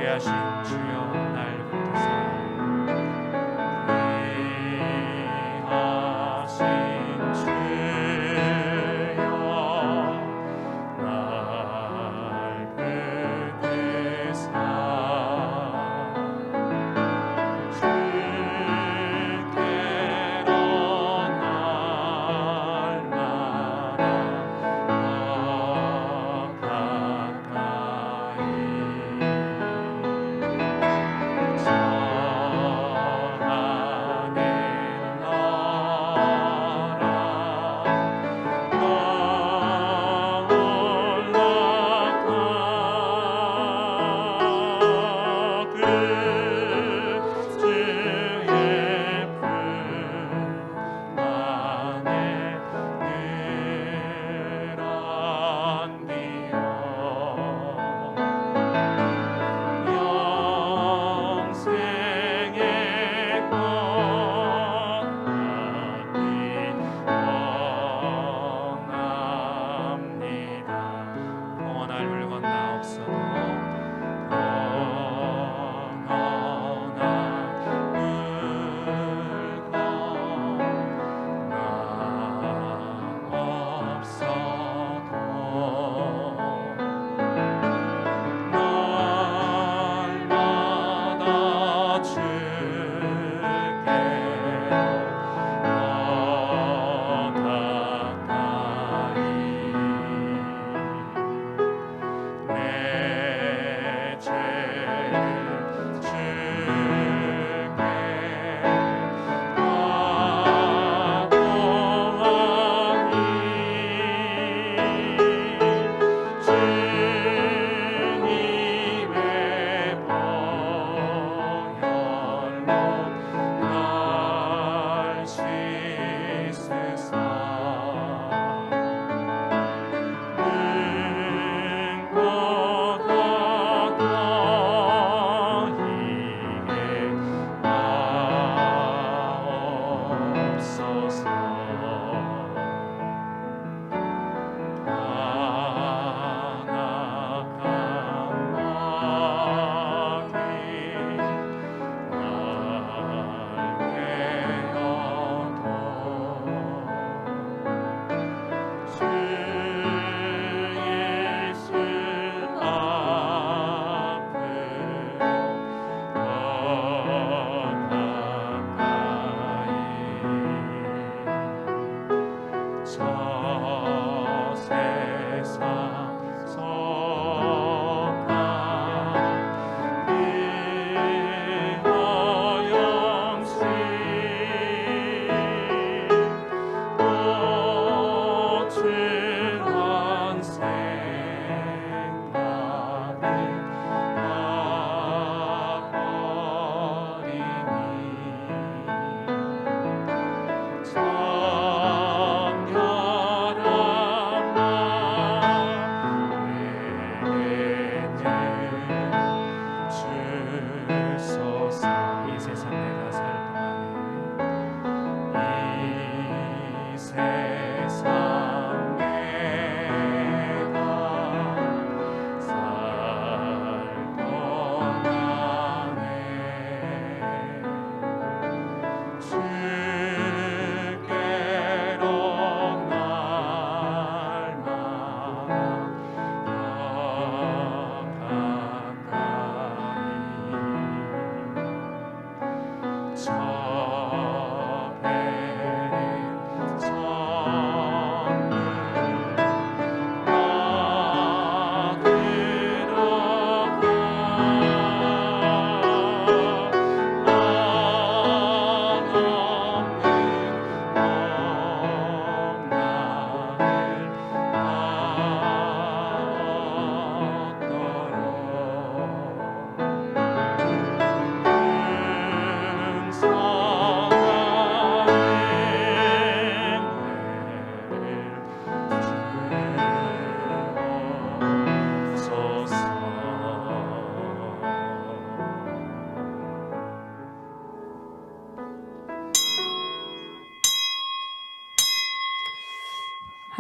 귀하신 주여 날 붙드사 귀하신 주여 날 붙드사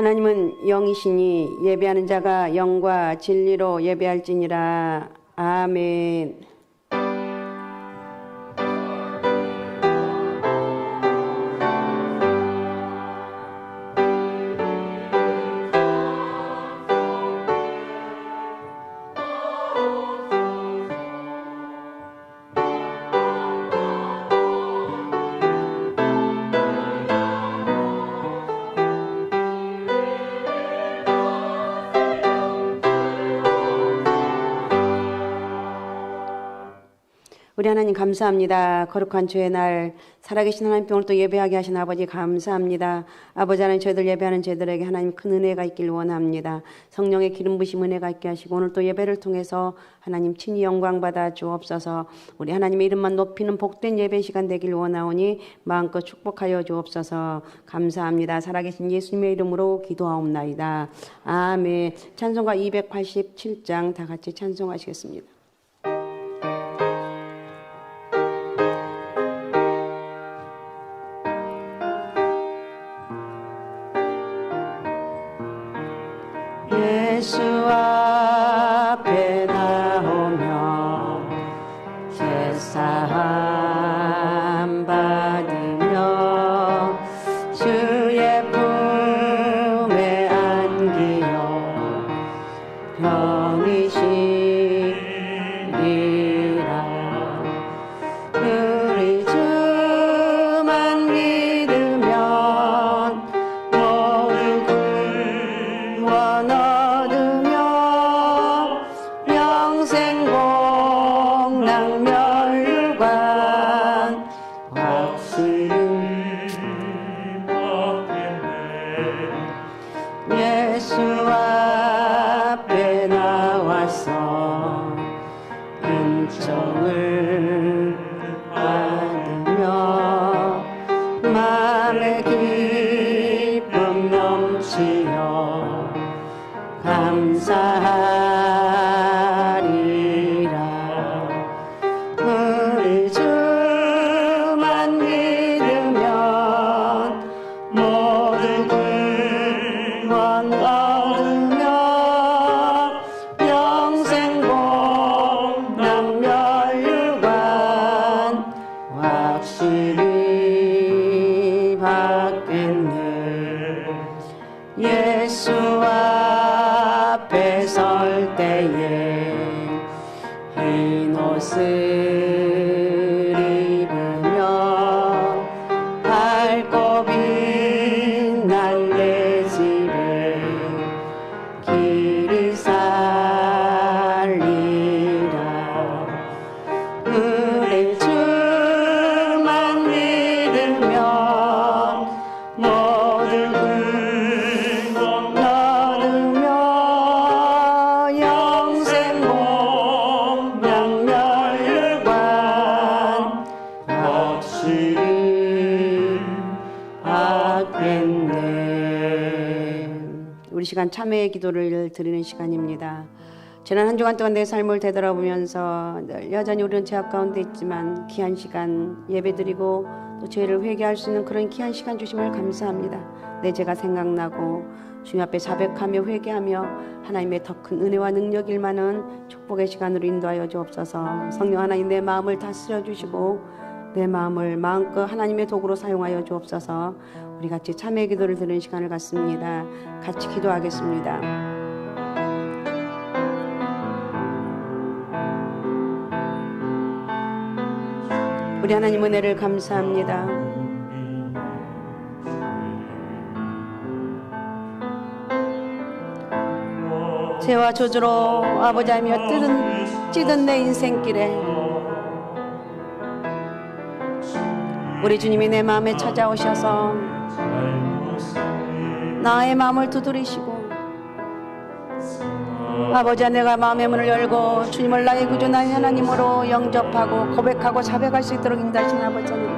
하나님은 영이시니 예배하는 자가 영과 진리로 예배할지니라. 아멘. 우리 하나님 감사합니다. 거룩한 주의 날 살아계신 하나님 오늘 또 예배하게 하신 아버지 감사합니다. 아버지 하나님 저희들 예배하는 저희들에게 하나님 큰 은혜가 있길 원합니다. 성령의 기름 부심 은혜가 있게 하시고 오늘 또 예배를 통해서 하나님 친히 영광 받아 주옵소서. 우리 하나님의 이름만 높이는 복된 예배 시간 되길 원하오니 마음껏 축복하여 주옵소서. 감사합니다. 살아계신 예수님의 이름으로 기도하옵나이다. 아멘. 찬송가 287장 다 같이 찬송하시겠습니다. 예수 앞에 나오며 제사함 받으며 주의 품에 안기어 병이 쉬리라. 우리 주만 믿으면 모두 구원 얻으며 영생 복락 멸류관 확실히 예수 앞에 나와서 은총을 받으며 마음의 기쁨 넘치어 감사하리라. 우리 주만 믿으면 모두 구원 얻으며 영생 복락 멸류관 확실히 받겠네. 예수 앞에 설 때에 흰 옷을 입으며 밝고 빛날 내 집에 길이 살리라. 우리 주만 믿으면 모두 구원 얻으며 영생 복락 멸류관 확실히 받겠네. 우리 시간 참회의 기도를 드리는 시간입니다. 지난 한 주간 동안 내 삶을 되돌아보면서 늘 여전히 우리는 죄악 가운데 있지만 귀한 시간 예배드리고 또 죄를 회개할 수 있는 그런 귀한 시간 주심을 감사합니다. 내 죄가 생각나고 주님 앞에 자백하며 회개하며 하나님의 더 큰 은혜와 능력 일만한 축복의 시간으로 인도하여 주옵소서. 성령 하나님 내 마음을 다스려 주시고 내 마음을 마음껏 하나님의 도구로 사용하여 주옵소서. 우리 같이 참회 기도를 드리는 시간을 갖습니다. 같이 기도하겠습니다. 우리 하나님 은혜를 감사합니다. 죄와 저주로 아버지 하며 찌든 내 인생길에 우리 주님이 내 마음에 찾아오셔서 나의 마음을 두드리시고 아버지야 내가 마음의 문을 열고 주님을 나의 구주 나의 하나님으로 영접하고 고백하고 자백할 수 있도록 인도하신 아버지는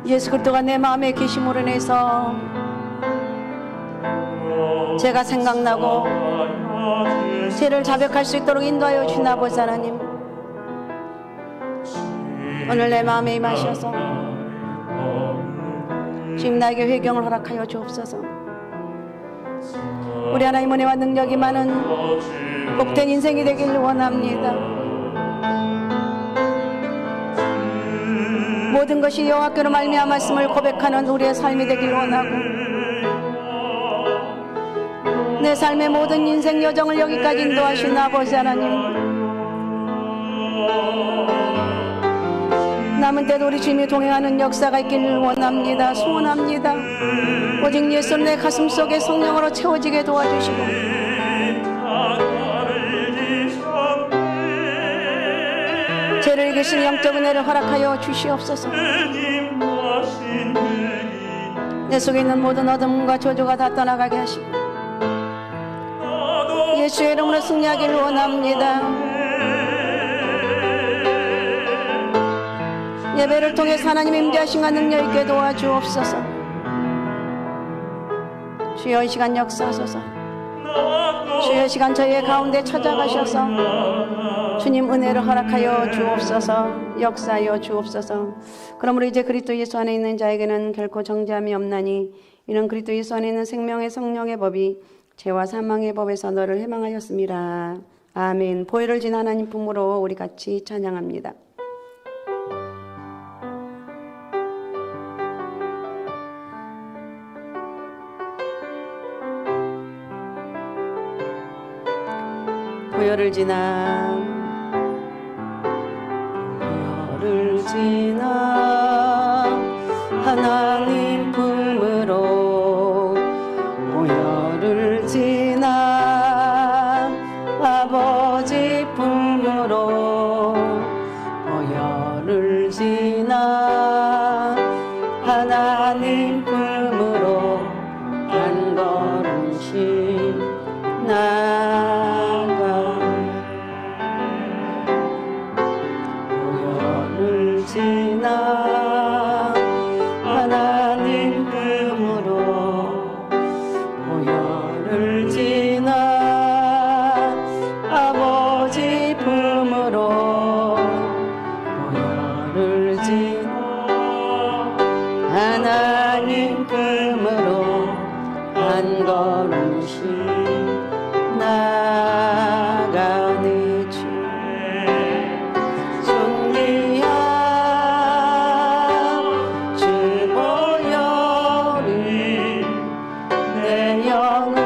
예수 그리스도가 내 마음에 계심으로 인해서 제가 생각나고 죄를 자백할 수 있도록 인도하여 주신 아버지 하나님, 오늘 내 마음에 임하셔서 주님 나에게 회개를 허락하여 주옵소서. 우리 하나님 은혜와 능력이 많은 복된 인생이 되길 원합니다. 모든 것이 여호와께로 말미암았음을 고백하는 우리의 삶이 되길 원하고, 내 삶의 모든 인생 여정을 여기까지 인도하신 아버지 하나님, 남은 때도 우리 주님이 동행하는 역사가 있기를 원합니다. 소원합니다. 오직 예수 내 가슴 속에 성령으로 채워지게 도와주시고, 죄를 이기신 영적 은혜를 허락하여 주시옵소서. 내 속에 있는 모든 어둠과 저주가 다 떠나가게 하시고, 예수의 이름으로 승리하기를 원합니다. 예배를 통해 하나님의 임재하심과 능력 있게 도와주옵소서. 주여 이 시간 역사하소서. 주여 이 시간 저희의 가운데 찾아가셔서 주님 은혜를 허락하여 주옵소서. 역사하여 주옵소서. 그러므로 이제 그리스도 예수 안에 있는 자에게는 결코 정죄함이 없나니, 이는 그리스도 예수 안에 있는 생명의 성령의 법이 죄와 사망의 법에서 너를 해방하였습니다. 아멘. 보혈을 진 하나님 품으로 우리 같이 찬양합니다. 보혈을 지나 하나님 품으로, 보혈을 지나 아버지 품으로, 보혈을 지나 하나님 품으로 한 걸음씩 나가. 보혈을 지나 하나님 품으로, 보혈을 지나 아버지 품으로, 보혈을 지나 하나님 품으로 한 걸음씩 나가네. 주 승리한 주 보혈이 내 영을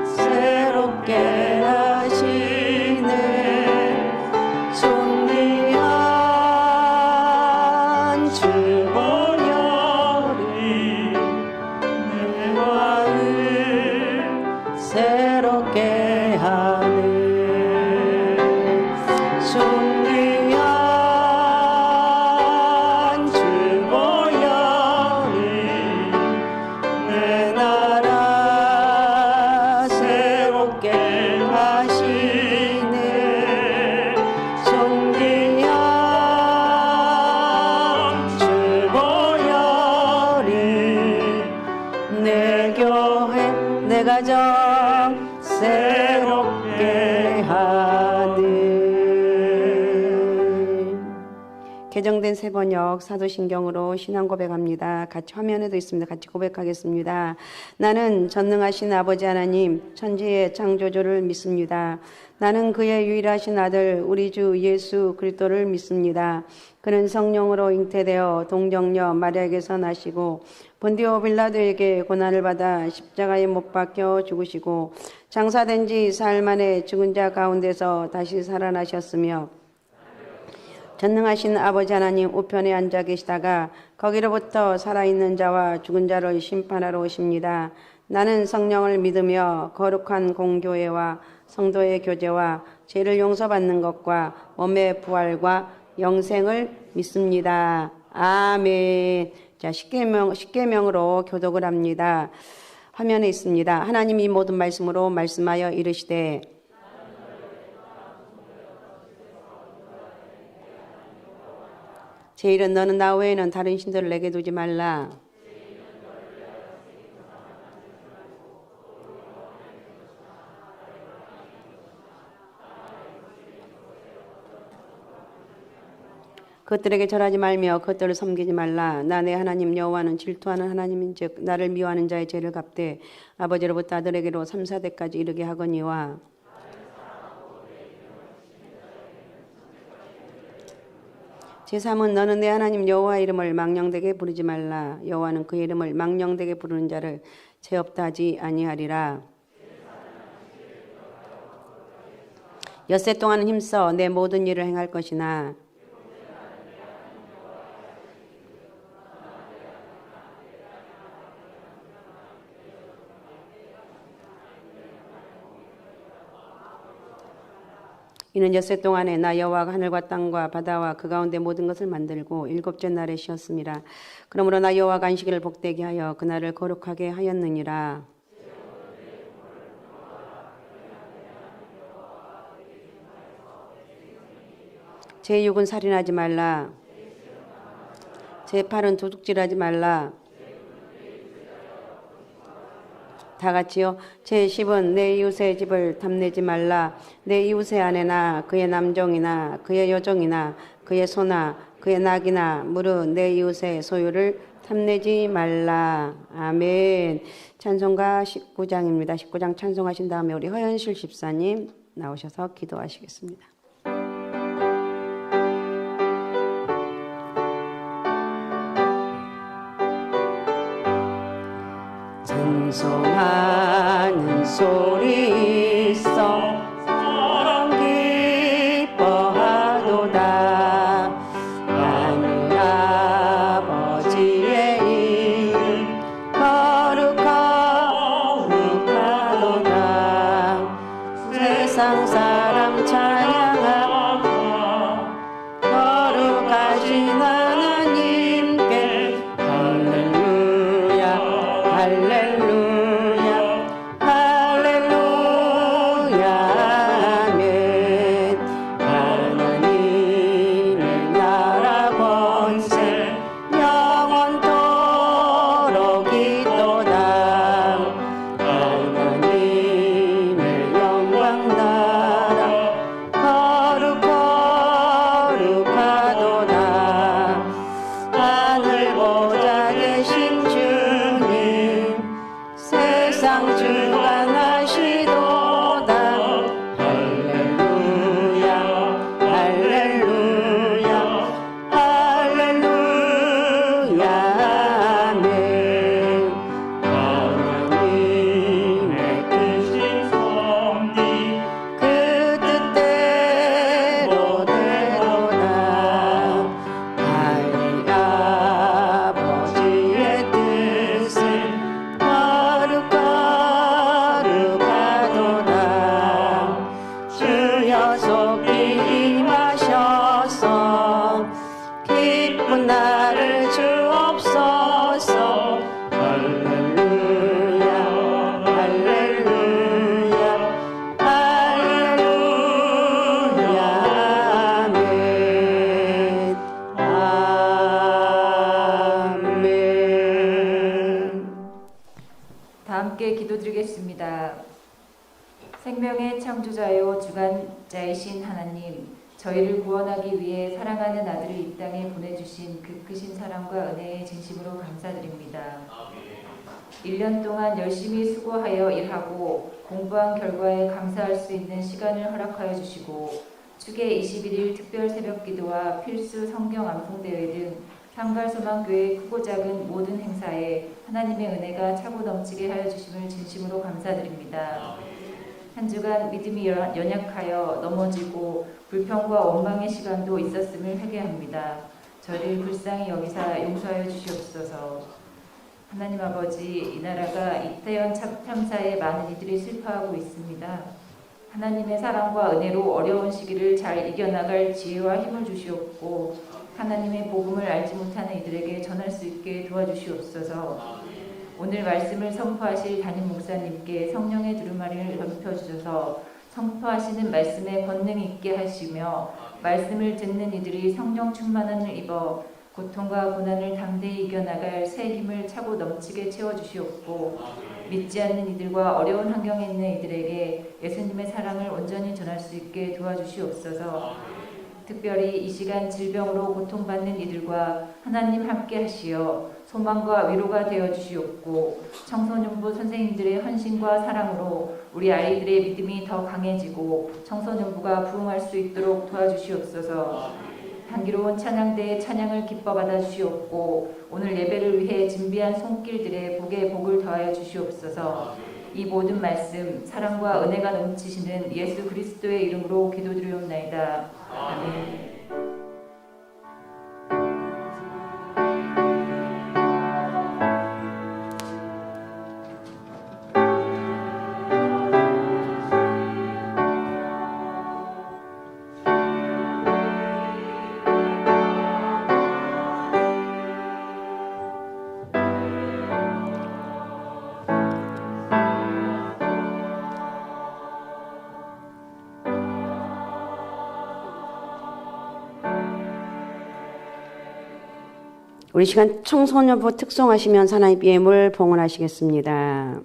새롭게 하시네. 승리한 주 보혈이 내 마음을 새롭게 하네. 승리한 주 보혈이 내 나라 새롭게 하시네. 승리한 주 보혈이 내 교회 내 가정 새롭게 하네. 개정된 새번역 사도신경으로 신앙 고백합니다. 같이 화면에도 있습니다. 같이 고백하겠습니다. 나는 전능하신 아버지 하나님 천지의 창조주를 믿습니다. 나는 그의 유일하신 아들 우리 주 예수 그리스도를 믿습니다. 그는 성령으로 잉태되어 동정녀 마리아에게서 나시고 본디오 빌라도에게 고난을 받아 십자가에 못 박혀 죽으시고 장사된 지 사흘 만에 죽은 자 가운데서 다시 살아나셨으며 전능하신 아버지 하나님 우편에 앉아 계시다가 거기로부터 살아있는 자와 죽은 자를 심판하러 오십니다. 나는 성령을 믿으며 거룩한 공교회와 성도의 교제와 죄를 용서받는 것과 몸의 부활과 영생을 믿습니다. 아멘. 자, 십계명으로 교독을 합니다. 화면에 있습니다. 하나님이 모든 말씀으로 말씀하여 이르시되 제1은 너는 나 외에는 다른 신들을 내게 두지 말라. 그것들에게 절하지 말며 그것들을 섬기지 말라. 나 내 하나님 여호와는 질투하는 하나님인즉 나를 미워하는 자의 죄를 갚되 아버지로부터 아들에게로 3, 4대까지 이르게 하거니와 제3은 너는 내 하나님 여호와 이름을 망령되게 부르지 말라. 여호와는 그의 이름을 망령되게 부르는 자를 죄 없다 하지 아니하리라. 엿새 동안은 힘써 내 모든 일을 행할 것이나 이는 엿새 동안에 나 여호와가 하늘과 땅과 바다와 그 가운데 모든 것을 만들고 일곱째 날에 쉬었습니다. 그러므로 나 여호와가 안식일을 복되게 하여 그날을 거룩하게 하였느니라. 제6은 살인하지 말라. 제8은 도둑질하지 말라. 다 같이요. 제10은 내 이웃의 집을 탐내지 말라. 내 이웃의 아내나 그의 남종이나 그의 여종이나 그의 소나 그의 낙이나 무릇 내 이웃의 소유를 탐내지 말라. 아멘. 찬송가 19장입니다. 19장 찬송하신 다음에 우리 허현실 집사님 나오셔서 기도하시겠습니다. 찬송하는 소리 있어 사랑 기뻐하도다. 하늘 아버지의 이름 거룩하도다. 세상 사람 찬양하고 거룩하신 하나님께 할렐루야 할렐루야 할렐루야 아멘. 하나님의 나라 권세 영원토록 있도다. 하나님의 영광 나라 거룩하도다. 하늘 보좌 계신 주님 세상 주관하시도다. 할렐루야 할렐루야 할렐루야 아멘. 하나님의 크신 섭리 그 뜻대로 되도다. 하나님 아버지의 뜻을 거룩하도다. 주여 속히 임하셔서 기쁜 나를 주옵소서. 할렐루야 할렐루야 할렐루야 아멘. 아멘. 다 함께 기도드리겠습니다. 생명의 창조자요 주관자이신 하나님, 저희를 구원하기 위해 사랑하는 아들을 이 땅에 보내주신 그 크신 사랑과 은혜에 진심으로 감사드립니다. 1년 동안 열심히 수고하여 일하고 공부한 결과에 감사할 수 있는 시간을 허락하여 주시고 축의 21일 특별 새벽기도와 필수 성경 암송대회 등 상갈소망교회 크고 작은 모든 행사에 하나님의 은혜가 차고 넘치게 하여 주심을 진심으로 감사드립니다. 한 주간 믿음이 연약하여 넘어지고 불평과 원망의 시간도 있었음을 회개합니다. 저를 불쌍히 여기사 용서하여 주시옵소서. 하나님 아버지, 이 나라가 이태원 참사에 많은 이들이 슬퍼하고 있습니다. 하나님의 사랑과 은혜로 어려운 시기를 잘 이겨나갈 지혜와 힘을 주시옵고 하나님의 복음을 알지 못하는 이들에게 전할 수 있게 도와주시옵소서. 오늘 말씀을 선포하실 담임 목사님께 성령의 두루마리를 던져주셔서 선포하시는 말씀에 권능 있게 하시며 말씀을 듣는 이들이 성령 충만함을 입어 고통과 고난을 담대히 이겨나갈 새 힘을 차고 넘치게 채워주시옵고 믿지 않는 이들과 어려운 환경에 있는 이들에게 예수님의 사랑을 온전히 전할 수 있게 도와주시옵소서. 특별히 이 시간 질병으로 고통받는 이들과 하나님 함께 하시어 소망과 위로가 되어 주시옵고 청소년부 선생님들의 헌신과 사랑으로 우리 아이들의 믿음이 더 강해지고 청소년부가 부흥할 수 있도록 도와주시옵소서. 향기로운 찬양대의 찬양을 기뻐 받아 주시옵고 오늘 예배를 위해 준비한 손길들의 복에 복을 더하여 주시옵소서. 이 모든 말씀 사랑과 은혜가 넘치시는 예수 그리스도의 이름으로 기도드리옵나이다. 아멘. 우리 시간 청소년부 특송하시면서 하나님 예물 봉헌하시겠습니다.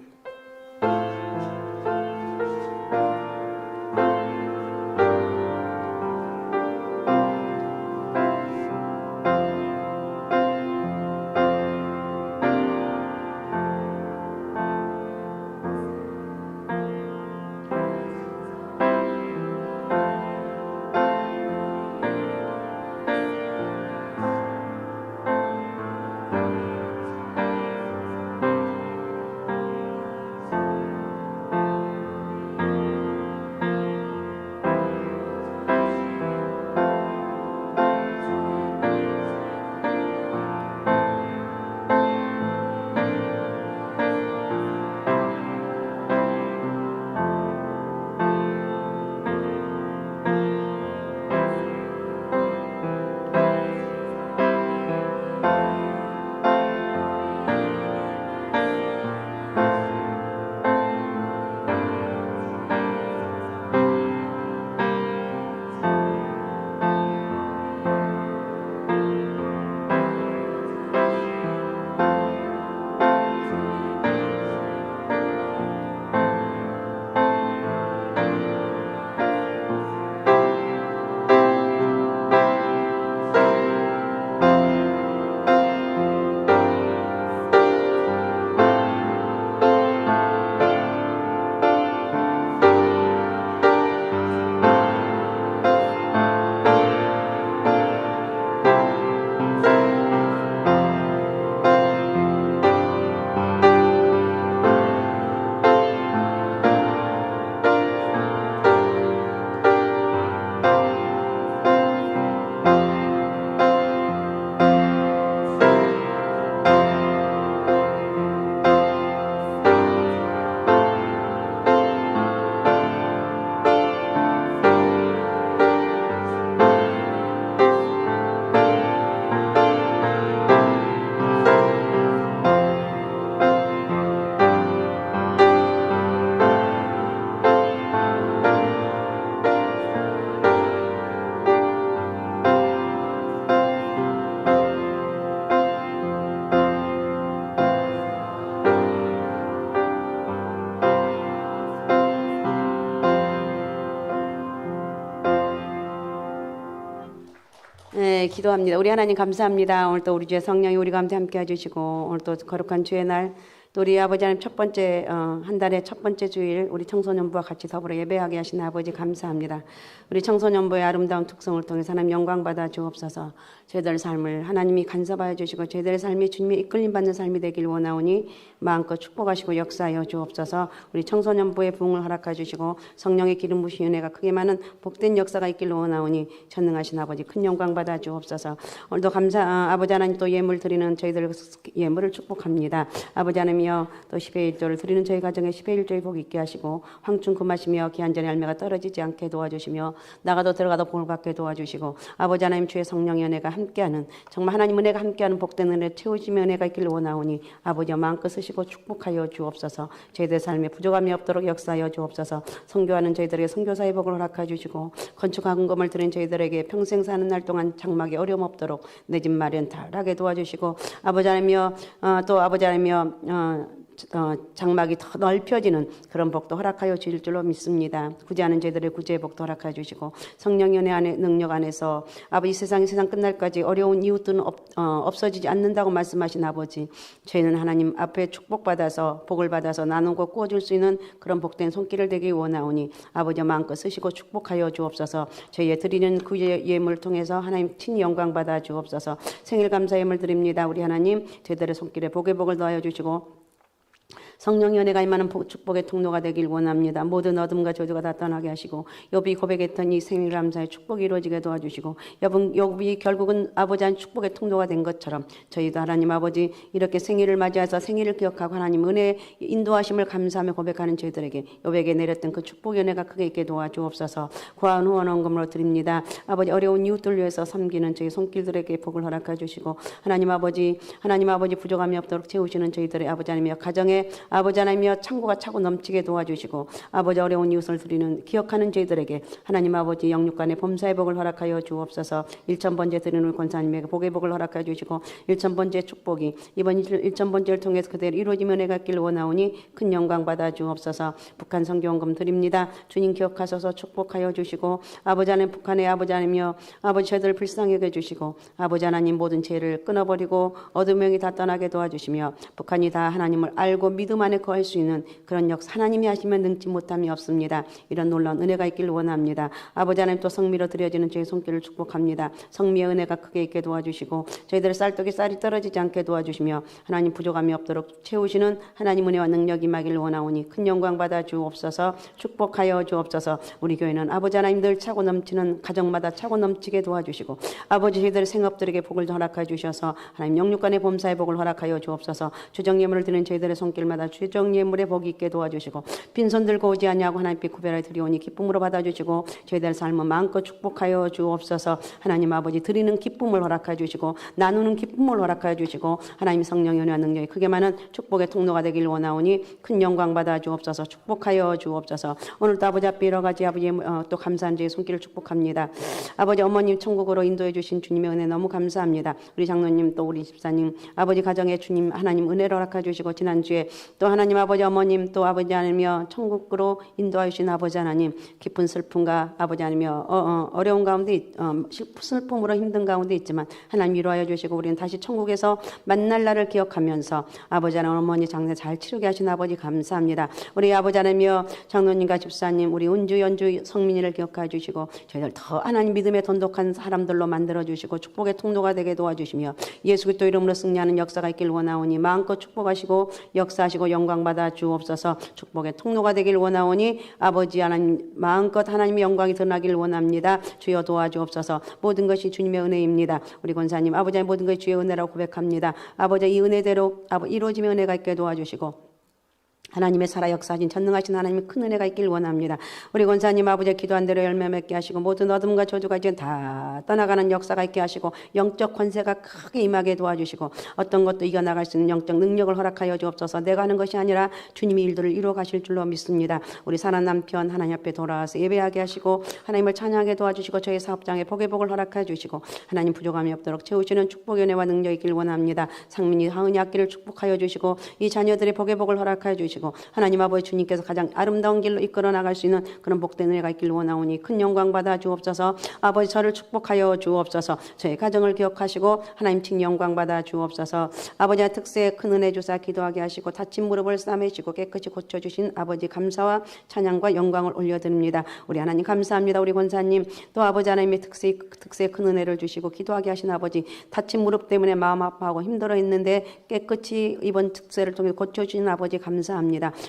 네, 기도합니다. 우리 하나님 감사합니다. 오늘 또 우리 주의 성령이 우리 가운데 함께 해주시고 오늘 또 거룩한 주의 날 또 우리 아버지 하나님 첫 번째 한 달의 첫 번째 주일 우리 청소년부와 같이 더불어 예배하게 하신 아버지 감사합니다. 우리 청소년부의 아름다운 특성을 통해서 하나님 영광 받아 주옵소서. 저희들 삶을 하나님이 간섭하여 주시고 저희들의 삶이 주님의 이끌림 받는 삶이 되길 원하오니 마음껏 축복하시고 역사하여 주옵소서. 우리 청소년부의 부흥을 허락해 주시고 성령의 기름 부으신 은혜가 크게 많은 복된 역사가 있길 원하오니 전능하신 아버지 큰 영광 받아 주옵소서. 오늘도 아버지 하나님 또 예물 드리는 저희들 예물을 축복합니다. 아버지 하나님이여 또 10의 1조를 드리는 저희 가정에 10의 1조의 복이 있게 하시고 황충 금하시며 귀한 전의 열매가 떨어지지 않게 도와주시며 나가도 들어가도 복을 받게 도와주시고 아버지 하나님 주의 성령의 은혜가 함께하는 정말 하나님 은혜가 함께하는 복된 은혜 채우심의 은혜가 있길 원하오니 아버지여 마음껏 쓰시고 축복하여 주옵소서. 저희들 삶에 부족함이 없도록 역사하여 주옵소서. 선교하는 저희들에게 선교사의 복을 허락해 주시고 건축학금을 드린 저희들에게 평생 사는 날 동안 장막에 어려움 없도록 내 집 마련 다 하게 도와주시고 아버지 하나님이여 또 아버지 하나님이여 장막이 더 넓혀지는 그런 복도 허락하여 주실 줄로 믿습니다. 구제하는 저희들의 구제의 복도 허락하여 주시고 성령의 은혜 안에 능력 안에서 아버지 세상 끝날까지 어려운 이웃들은 없어지지 않는다고 말씀하신 아버지, 저희는 하나님 앞에 축복받아서 복을 받아서 나누고 꾸어줄 수 있는 그런 복된 손길을 되기 원하오니 아버지 마음껏 쓰시고 축복하여 주옵소서. 저희의 드리는 구제 예물을 통해서 하나님 친히 영광 받아 주옵소서. 생일 감사 예물 드립니다. 우리 하나님 저희들의 손길에 복의 복을 더하여 주시고 성령의 은혜가 임하는 축복의 통로가 되길 원합니다. 모든 어둠과 저주가 다 떠나게 하시고 욥이 고백했던 이 생일 감사의 축복이 이루어지게 도와주시고 욥이 결국은 아버지 한 축복의 통로가 된 것처럼 저희도 하나님 아버지 이렇게 생일을 맞이해서 생일을 기억하고 하나님 은혜의 인도하심을 감사하며 고백하는 저희들에게 욥에게 내렸던 그 축복의 은혜가 크게 있게 도와주옵소서. 구하는 후원 헌금으로 드립니다. 아버지 어려운 이웃들 위해서 섬기는 저희 손길들에게 복을 허락해 주시고 하나님 아버지 부족함이 없도록 채우시는 저희들의 아버지 하나님이여 가정에 아버지 하나님이여 창고가 차고 넘치게 도와주시고 아버지 어려운 이웃을 드리는 기억하는 저희들에게 하나님 아버지 영육간의 범사의 복을 허락하여 주옵소서. 1000번째 드리는 우리 권사님에게 복의 복을 허락하여 주시고 1000번째 축복이 이번 1000번째를 통해서 그대로 이루어지며 은혜가 있기를 원하오니 큰 영광 받아 주옵소서. 북한 선교원금 드립니다. 주님 기억하소서. 축복하여 주시고 아버지 하나님 북한의 아버지 하나님이여 아버지 저희들을 불쌍히 여겨주시고 아버지 하나님 모든 죄를 끊어버리고 어둠명이 다 떠나게 도와주시며 북한이 다 하나님을 알고 믿음 안에 거할 수 있는 그런 역사 하나님이 하시면 능치 못함이 없습니다. 이런 놀라운 은혜가 있기를 원합니다. 아버지 하나님 또 성미로 드려지는 저희 손길을 축복합니다. 성미의 은혜가 크게 있게 도와주시고 저희들의 쌀떡이 쌀이 떨어지지 않게 도와주시며 하나님 부족함이 없도록 채우시는 하나님 은혜와 능력이 임하기를 원하오니 큰 영광 받아 주옵소서. 축복하여 주옵소서. 우리 교회는 아버지 하나님 늘 차고 넘치는 가정마다 차고 넘치게 도와주시고 아버지 저희들의 생업들에게 복을 허락하여 주셔서 하나님 영육간의 범사의 복을 허락하여 주옵소서. 주정 예물을 드리는 저희들의 손길마다 주정 예물의 복이 있게 도와주시고 빈손 들고 오지 아니하고 하나님께 구별하여 드리오니 기쁨으로 받아주시고 저희들 삶을 마음껏 축복하여 주옵소서. 하나님 아버지 드리는 기쁨을 허락하여 주시고 나누는 기쁨을 허락하여 주시고 하나님 성령의 은혜와 능력이 크게 많은 축복의 통로가 되길 원하오니 큰 영광 받아 주옵소서. 축복하여 주옵소서. 오늘도 아버지 앞에 여러 가지 아버지 또 감사한 저의 손길을 축복합니다. 아버지 어머님 천국으로 인도해 주신 주님의 은혜 너무 감사합니다. 우리 장로님 또 우리 집사님 아버지 가정에 주님 하나님 은혜를 허락해 주시고 지난주에 또 하나님 아버지 어머님 또 아버지 하나님이여 천국으로 인도하여 주신 아버지 하나님 깊은 슬픔과 아버지 하나님이여 어려운 가운데 슬픔으로 힘든 가운데 있지만 하나님 위로하여 주시고 우리는 다시 천국에서 만날 날을 기억하면서 아버지 하나님 어머니 장례 잘 치르게 하신 아버지 감사합니다. 우리 아버지 하나님이여 장로님과 집사님 우리 운주 연주 성민이를 기억하여 주시고 저희들 더 하나님 믿음에 돈독한 사람들로 만들어 주시고 축복의 통로가 되게 도와주시며 예수 그리스도 이름으로 승리하는 역사가 있길 원하오니 마음껏 축복하시고 역사하시고 영광 받아 주옵소서. 축복의 통로가 되길 원하오니 아버지 하나님 마음껏 하나님의 영광이 드러나길 원합니다. 주여 도와주옵소서. 모든 것이 주님의 은혜입니다. 우리 권사님 아버지 모든 것이 주의 은혜라고 고백합니다. 아버지 이 은혜대로 이루어지며 은혜가 있게 도와주시고 하나님의 살아 역사하신 전능하신 하나님의 큰 은혜가 있길 원합니다. 우리 권사님 아버지 기도한 대로 열매 맺게 하시고 모든 어둠과 저주가 이제 다 떠나가는 역사가 있게 하시고 영적 권세가 크게 임하게 도와주시고 어떤 것도 이겨나갈 수 있는 영적 능력을 허락하여 주옵소서. 내가 하는 것이 아니라 주님이 일들을 이루어 가실 줄로 믿습니다. 우리 사랑 남편 하나님 앞에 돌아와서 예배하게 하시고 하나님을 찬양하게 도와주시고 저희 사업장에 복의 복을 허락해 주시고 하나님 부족함이 없도록 채우시는 축복의 은혜와 능력이 있길 원합니다. 상민이 하은이 학기를 축복하여 주시고 이 자녀들의 복의 복을 허락해 주시고 하나님 아버지 주님께서 가장 아름다운 길로 이끌어 나갈 수 있는 그런 복된 은혜가 있길 원하오니 큰 영광 받아 주옵소서. 아버지 저를 축복하여 주옵소서. 저희 가정을 기억하시고 하나님 칭 영광 받아 주옵소서. 아버지의 특세에 큰 은혜 주사 기도하게 하시고 다친 무릎을 싸매시고 깨끗이 고쳐주신 아버지 감사와 찬양과 영광을 올려드립니다. 우리 하나님 감사합니다. 우리 권사님 또 아버지 하나님의 특세에 큰 은혜를 주시고 기도하게 하신 아버지 다친 무릎 때문에 마음 아파하고 힘들어 있는데 깨끗이 이번 특세를 통해 고쳐주신 아버지 감사합니다.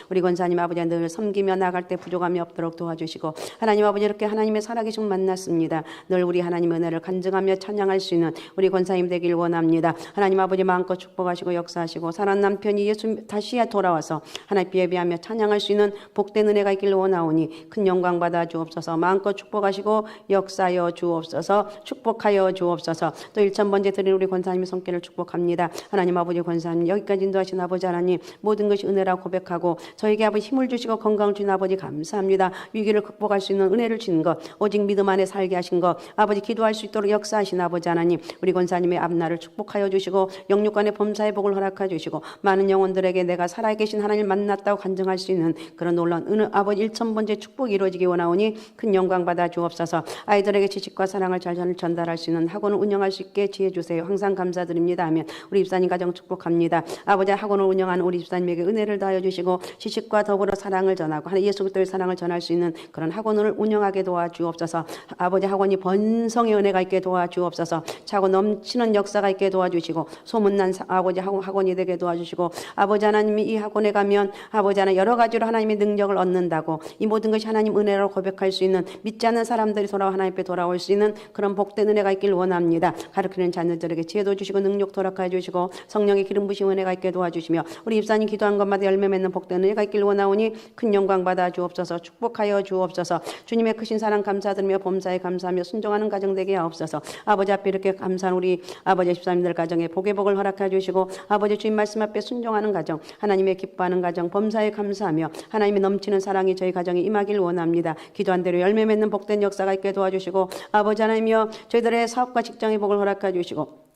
우리 권사님 아버지 늘 섬기며 나갈 때 부족함이 없도록 도와주시고 하나님 아버지 이렇게 하나님의 살아계신 만났습니다. 늘 우리 하나님의 은혜를 간증하며 찬양할 수 있는 우리 권사님 되길 원합니다. 하나님 아버지 마음껏 축복하시고 역사하시고 사랑 남편이 예수 다시 돌아와서 하나님 예배하며 찬양할 수 있는 복된 은혜가 있길 원하오니 큰 영광 받아 주옵소서. 마음껏 축복하시고 역사하여 주옵소서. 축복하여 주옵소서. 또 1000번째 드린 우리 권사님의 손길을 축복합니다. 하나님 아버지 권사님 여기까지 인도하신 아버지 하나님 모든 것이 은혜라고 고백합니다. 노력하고 저에게 아버지 힘을 주시고 건강을 주신 아버지 감사합니다. 위기를 극복할 수 있는 은혜를 주신 것, 오직 믿음 안에 살게 하신 것, 아버지 기도할 수 있도록 역사하신 아버지 하나님, 우리 권사님의 앞날을 축복하여 주시고 영육간의 범사의 복을 허락하여 주시고 많은 영혼들에게 내가 살아계신 하나님을 만났다고 간증할 수 있는 그런 놀라운 은혜, 아버지 1000번째 축복이 이루어지기 원하오니 큰 영광 받아 주옵소서. 아이들에게 지식과 사랑을 잘 전달할 수 있는 학원을 운영할 수 있게 지혜 주세요. 항상 감사드립니다 하면 우리 집사님 가정 축복합니다. 아버지 학원을 운영하는 우리 집사님에게 은혜를 다하여 주시고 지식과 더불어 사랑을 전하고 하나님 예수 그리스도의 사랑을 전할 수 있는 그런 학원을 운영하게 도와주옵소서. 아버지 학원이 번성의 은혜가 있게 도와주옵소서. 차고 넘치는 역사가 있게 도와주시고 소문난 아버지 학원이 되게 도와주시고 아버지 하나님이 이 학원에 가면 아버지 하나님 여러 가지로 하나님의 능력을 얻는다고 이 모든 것이 하나님 은혜로 고백할 수 있는 믿지 않는 사람들이 돌아와 하나님 앞에 돌아올 수 있는 그런 복된 은혜가 있길 원합니다. 가르치는 자녀들에게 지혜도 주시고 능력 도락하여 주시고 성령의 기름 부심 은혜가 있게 도와주시며 우리 입사님 기도한 것마다 열매 맺는 복된 은혜가 있길 원하오니 큰 영광 받아 주옵소서. 축복하여 주옵소서. 주님의 크신 사랑 감사드리며 범사에 감사하며 순종하는 가정 되게 하옵소서. 아버지 앞에 이렇게 감사한 우리 아버지 집사님들 가정에 복의 복을 허락해 주시고 아버지 주님 말씀 앞에 순종하는 가정, 하나님의 기뻐하는 가정, 범사에 감사하며 하나님의 넘치는 사랑이 저희 가정에 임하길 원합니다. 기도한 대로 열매 맺는 복된 역사가 있게 도와주시고 아버지 하나님이여 저희들의 사업과 직장의 복을 허락해 주시고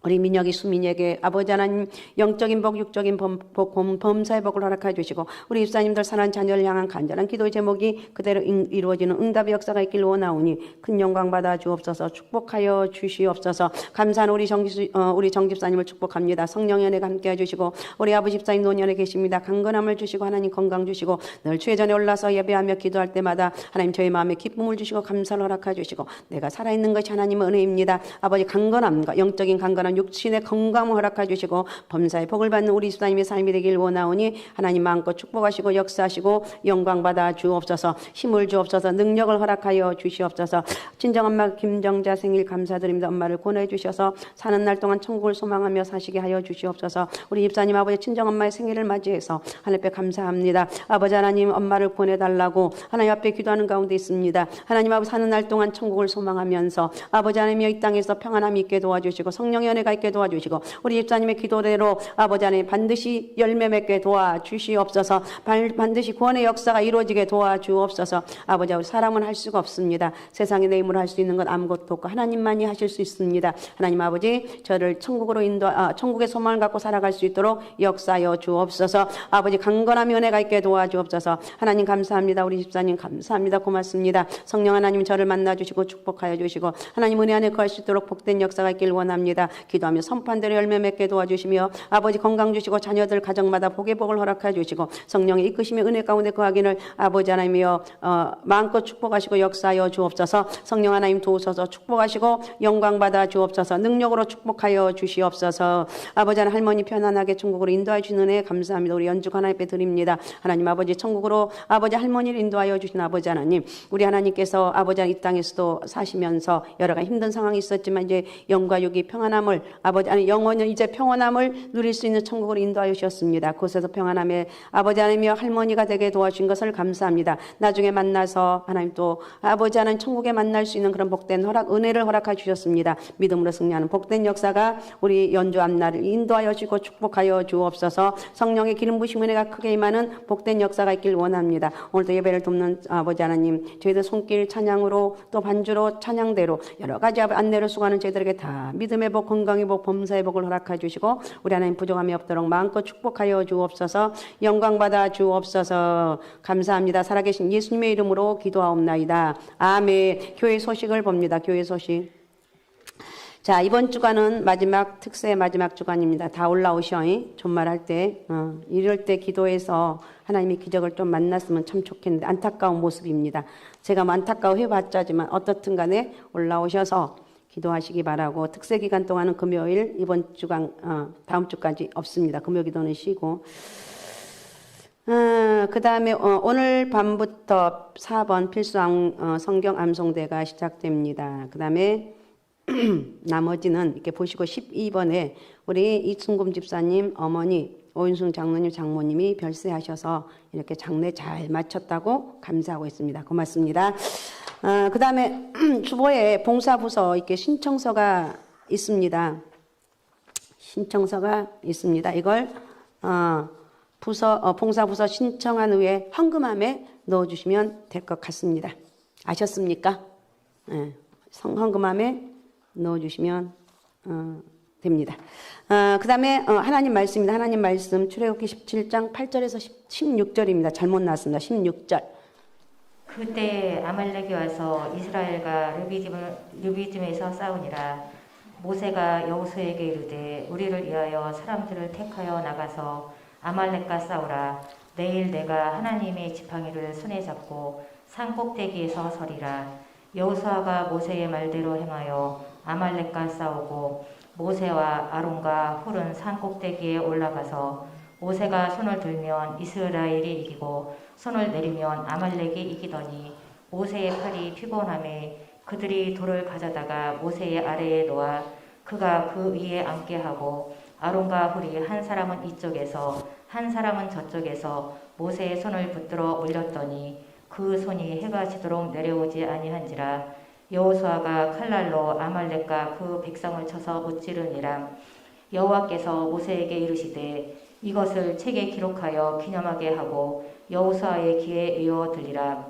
우리 민혁이 수민에게 아버지 하나님 영적인 복, 육적인 범사의 복을 허락해 주시고 우리 입사님들 사랑하는 자녀를 향한 간절한 기도의 제목이 그대로 이루어지는 응답의 역사가 있길 원하오니 큰 영광 받아 주옵소서. 축복하여 주시옵소서. 감사한 우리 정집사님을 축복합니다. 성령의 은혜가 함께해 주시고 우리 아버지 집사님 노년에 계십니다. 강건함을 주시고 하나님 건강 주시고 늘 주의 전에 올라서 예배하며 기도할 때마다 하나님 저희 마음에 기쁨을 주시고 감사를 허락해 주시고 내가 살아있는 것이 하나님의 은혜입니다. 아버지 강건함과 영적인 강건함 육신의 건강을 허락해 주시고 범사의 복을 받는 우리 집사님의 삶이 되길 원하오니 하나님 마음껏 축복하시고 역사하시고 영광 받아 주옵소서. 힘을 주옵소서. 능력을 허락하여 주시옵소서. 친정엄마 김정자 생일 감사드립니다. 엄마를 권해 주셔서 사는 날 동안 천국을 소망하며 사시게 하여 주시옵소서. 우리 집사님 아버지 친정엄마의 생일을 맞이해서 하나님 앞에 감사합니다. 아버지 하나님 엄마를 권해달라고 하나님 앞에 기도하는 가운데 있습니다. 하나님 아버지 사는 날 동안 천국을 소망하면서 아버지 하나님이 이 땅에서 평안함이 있게 도와주시고 성령의 은혜가 있게 도와주시고 우리 집사님의 기도대로 아버지 하나님 반드시 열매 맺게 도와주시옵소서. 반드시 구원의 역사가 이루어지게 도와주옵소서. 아버지 사람은 할 수가 없습니다. 세상에 내 힘으로 할 수 있는 건 아무것도 없고 하나님만이 하실 수 있습니다. 하나님 아버지 저를 천국으로 천국의 소망을 갖고 살아갈 수 있도록 역사하여 주옵소서. 아버지 강건함의 은혜가 있게 도와주옵소서. 하나님 감사합니다. 우리 집사님 감사합니다. 고맙습니다. 성령 하나님 저를 만나주시고 축복하여 주시고 하나님 은혜 안에 거할 수 있도록 복된 역사가 있길 원합니다. 기도하며 선판대로 열매 맺게 도와주시며 아버지 건강 주시고 자녀들 가정마다 복의 복을 허락해 주시고 성령의 이끄심의 은혜 가운데 거하기를 아버지 하나님이여 마음껏 축복하시고 역사하여 주옵소서. 성령 하나님 도우소서. 축복하시고 영광 받아 주옵소서. 능력으로 축복하여 주시옵소서. 아버지 하나님 할머니 편안하게 천국으로 인도하여 주시는 은혜 감사합니다. 우리 연주 하나님 앞에 드립니다. 하나님 아버지 천국으로 아버지 할머니를 인도하여 주신 아버지 하나님, 우리 하나님께서 아버지 이 땅에서도 사시면서 여러 가지 힘든 상황이 있었지만 이제 영과 육이 평안함을 아버지 아니 영혼은 이제 평안함을 누릴 수 있는 천국으로 인도하여 주셨습니다. 그곳에서 평안함에 아버지 하나님이여 할머니가 되게 도와주신 것을 감사합니다. 나중에 만나서 하나님 또 아버지 하나님 천국에 만날 수 있는 그런 복된 은혜를 허락해 주셨습니다. 믿음으로 승리하는 복된 역사가 우리 연주 앞날을 인도하여 주시고 축복하여 주옵소서. 성령의 기름 부심 은혜가 크게 임하는 복된 역사가 있길 원합니다. 오늘도 예배를 돕는 아버지 하나님 저희들 손길 찬양으로 또 반주로 찬양대로 여러 가지 안내를 수고하는 저희들에게 다 믿음의 복 건강의 복 범사의 복을 허락해 주시고 우리 하나님 부족함이 없도록 마음껏 축복하여 주옵소서. 영광 받아 주옵소서. 감사합니다. 살아계신 예수님의 이름으로 기도하옵나이다. 아멘. 교회 소식을 봅니다. 교회 소식. 자, 이번 주간은 마지막 특세 마지막 주간입니다. 다 올라오셔. 존말할 때 이럴 때 기도해서 하나님의 기적을 좀 만났으면 참 좋겠는데 안타까운 모습입니다. 제가 안타까워해봤자지만 어떻든 간에 올라오셔서 기도하시기 바라고 특세 기간 동안은 금요일 이번 주간 다음 주까지 없습니다. 금요 기도는 쉬고 그 다음에 오늘 밤부터 4번 필수 성경 암송대가 시작됩니다. 그 다음에 나머지는 이렇게 보시고 12번에 우리 이순금 집사님 어머니 오윤승 장로님 장모님이 별세하셔서 이렇게 장례 잘 마쳤다고 감사하고 있습니다. 고맙습니다. 그 다음에 주보에 봉사부서 이렇게 신청서가 있습니다. 신청서가 있습니다. 이걸 봉사부서 신청한 후에 헌금함에 넣어주시면 될 것 같습니다. 아셨습니까? 네, 헌금함에 넣어주시면 됩니다. 그 다음에 하나님 말씀입니다. 하나님 말씀 출애굽기 17장 8절에서 16절입니다. 잘못 나왔습니다. 16절. 그때 아말렉이 와서 이스라엘과 르비딤에서 싸우니라. 모세가 여호수아에게 이르되 우리를 위하여 사람들을 택하여 나가서 아말렉과 싸우라. 내일 내가 하나님의 지팡이를 손에 잡고 산 꼭대기에서 서리라. 여호수아가 모세의 말대로 행하여 아말렉과 싸우고 모세와 아론과 훌은 산 꼭대기에 올라가서 모세가 손을 들면 이스라엘이 이기고 손을 내리면 아말렉이 이기더니 모세의 팔이 피곤함에 그들이 돌을 가져다가 모세의 아래에 놓아 그가 그 위에 앉게 하고 아론과 훌이 한 사람은 이쪽에서 한 사람은 저쪽에서 모세의 손을 붙들어 올렸더니 그 손이 해가 지도록 내려오지 아니한지라. 여호수아가 칼날로 아말렉과 그 백성을 쳐서 무찌르니라. 여호와께서 모세에게 이르시되 이것을 책에 기록하여 기념하게 하고 여호수아의 귀에 외워 들리라.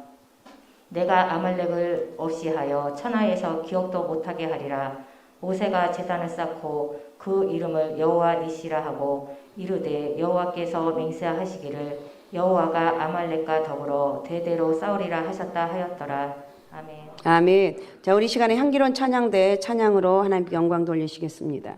내가 아말렉을 없이 하여 천하에서 기억도 못하게 하리라. 모세가 제단을 쌓고 그 이름을 여호와 니시라 하고 이르되 여호와께서 맹세하시기를 여호와가 아말렉과 더불어 대대로 싸우리라 하셨다 하였더라. 아멘. 아멘. 자, 우리 시간에 향기로운 찬양대 찬양으로 하나님께 영광 돌리시겠습니다.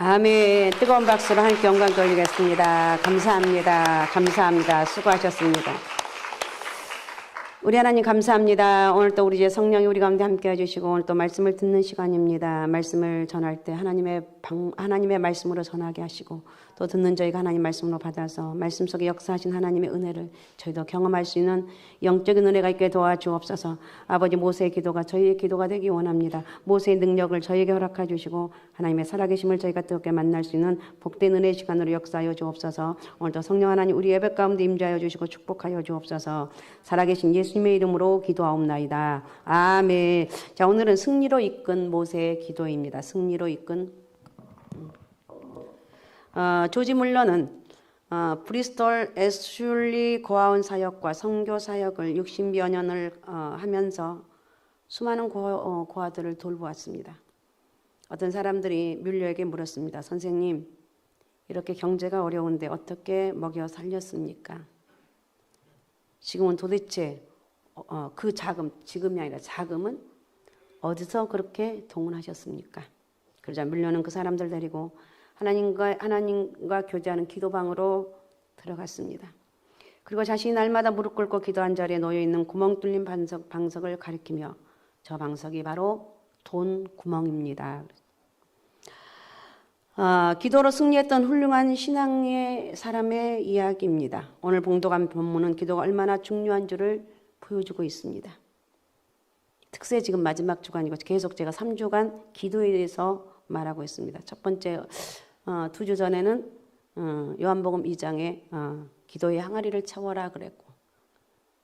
아멘. 뜨거운 박수로 하나님께 영광 돌리겠습니다. 감사합니다. 감사합니다. 수고하셨습니다. 우리 하나님 감사합니다. 오늘 또 우리 이제 성령이 우리 가운데 함께 해주시고 오늘 또 말씀을 듣는 시간입니다. 말씀을 전할 때 하나님의 말씀으로 전하게 하시고 또 듣는 저희가 하나님 말씀으로 받아서 말씀 속에 역사하신 하나님의 은혜를 저희도 경험할 수 있는 영적인 은혜가 있게 도와주옵소서. 아버지 모세의 기도가 저희의 기도가 되기 원합니다. 모세의 능력을 저희에게 허락해 주시고 하나님의 살아계심을 저희가 뜨겁게 만날 수 있는 복된 은혜의 시간으로 역사하여 주옵소서. 오늘도 성령 하나님 우리 예배 가운데 임재하여 주시고 축복하여 주옵소서. 살아계신 예수님의 이름으로 기도하옵나이다. 아멘. 자, 오늘은 승리로 이끈 모세의 기도입니다. 승리로 이끈 조지 물러는 브리스톨 애슐리 고아원 사역과 선교 사역을 60여 년을 하면서 수많은 고아들을 돌보았습니다. 어떤 사람들이 뮬러에게 물었습니다. 선생님, 이렇게 경제가 어려운데 어떻게 먹여 살렸습니까? 지금은 도대체 그 자금, 지금이 아니라 자금은 어디서 그렇게 동원하셨습니까? 그러자 뮬러는 그 사람들 데리고 하나님과 교제하는 기도방으로 들어갔습니다. 그리고 자신이 날마다 무릎 꿇고 기도한 자리에 놓여있는 구멍 뚫린 방석을 가리키며 저 방석이 바로 돈 구멍입니다. 기도로 승리했던 훌륭한 신앙의 사람의 이야기입니다. 오늘 봉독한 본문은 기도가 얼마나 중요한 줄을 보여주고 있습니다. 특세 지금 마지막 주간이고 계속 제가 3주간 기도에 대해서 말하고 있습니다. 첫 번째 2주 전에는 요한복음 2장에 기도의 항아리를 채워라 그랬고,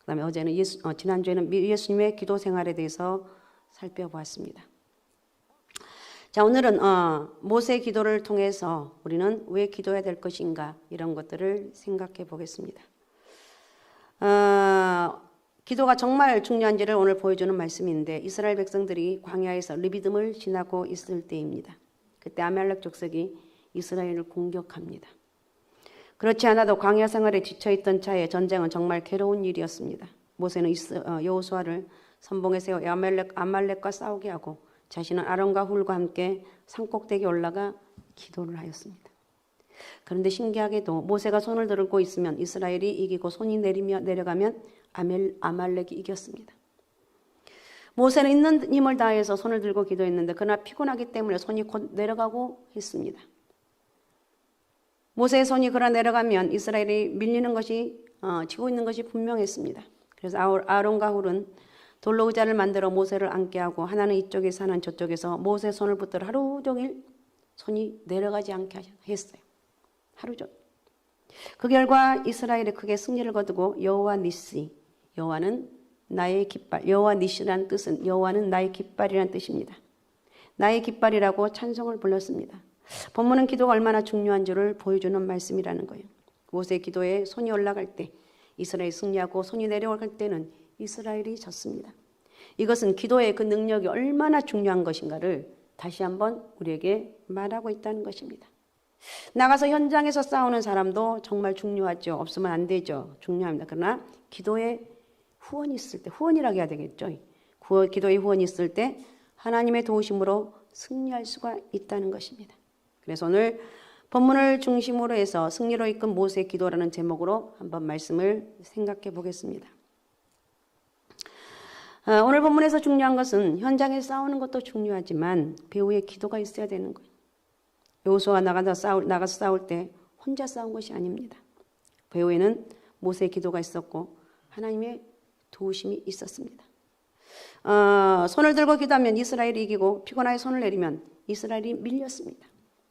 그다음에 어제는 지난주에는 예수님의 기도 생활에 대해서 살펴보았습니다. 자, 오늘은 모세의 기도를 통해서 우리는 왜 기도해야 될 것인가 이런 것들을 생각해 보겠습니다. 기도가 정말 중요한지를 오늘 보여주는 말씀인데 이스라엘 백성들이 광야에서 르비딤을 지나고 있을 때입니다. 그때 아말렉 족속이 이스라엘을 공격합니다. 그렇지 않아도 광야 생활에 지쳐있던 차에 전쟁은 정말 괴로운 일이었습니다. 모세는 여호수아를 선봉에 세워 아말렉과 싸우게 하고 자신은 아론과 훌과 함께 산꼭대기에 올라가 기도를 하였습니다. 그런데 신기하게도 모세가 손을 들고 있으면 이스라엘이 이기고 손이 내려가면 아말렉이 이겼습니다. 모세는 있는 힘을 다해서 손을 들고 기도했는데 그러나 피곤하기 때문에 손이 곧 내려가고 했습니다. 모세의 손이 그러나 내려가면 이스라엘이 밀리는 것이 지고 있는 것이 분명했습니다. 그래서 아론과 훌은 돌로 의자를 만들어 모세를 앉게 하고 하나는 이쪽에서 하나는 저쪽에서 모세 손을 붙들어 하루 종일 손이 내려가지 않게 했어요. 하루 종일. 그 결과 이스라엘이 크게 승리를 거두고 여호와 니시, 여호와는 나의 깃발, 여호와 니시라는 뜻은 여호와는 나의 깃발이라는 뜻입니다. 나의 깃발이라고 찬송을 불렀습니다. 본문은 기도가 얼마나 중요한 줄을 보여주는 말씀이라는 거예요. 모세의 기도에 손이 올라갈 때 이스라엘이 승리하고 손이 내려갈 때는 이스라엘이 졌습니다. 이것은 기도의 그 능력이 얼마나 중요한 것인가를 다시 한번 우리에게 말하고 있다는 것입니다. 나가서 현장에서 싸우는 사람도 정말 중요하죠. 없으면 안 되죠. 중요합니다. 그러나 기도에 후원이 있을 때, 후원이라고 해야 되겠죠. 기도에 후원이 있을 때 하나님의 도우심으로 승리할 수가 있다는 것입니다. 그래서 오늘 본문을 중심으로 해서 승리로 이끈 모세의 기도라는 제목으로 한번 말씀을 생각해 보겠습니다. 오늘 본문에서 중요한 것은 현장에 싸우는 것도 중요하지만 배후에 기도가 있어야 되는 거예요. 여호수아가 나가서 싸울 때 혼자 싸운 것이 아닙니다. 배후에는 모세의 기도가 있었고 하나님의 도우심이 있었습니다. 손을 들고 기도하면 이스라엘이 이기고 피곤하게 손을 내리면 이스라엘이 밀렸습니다.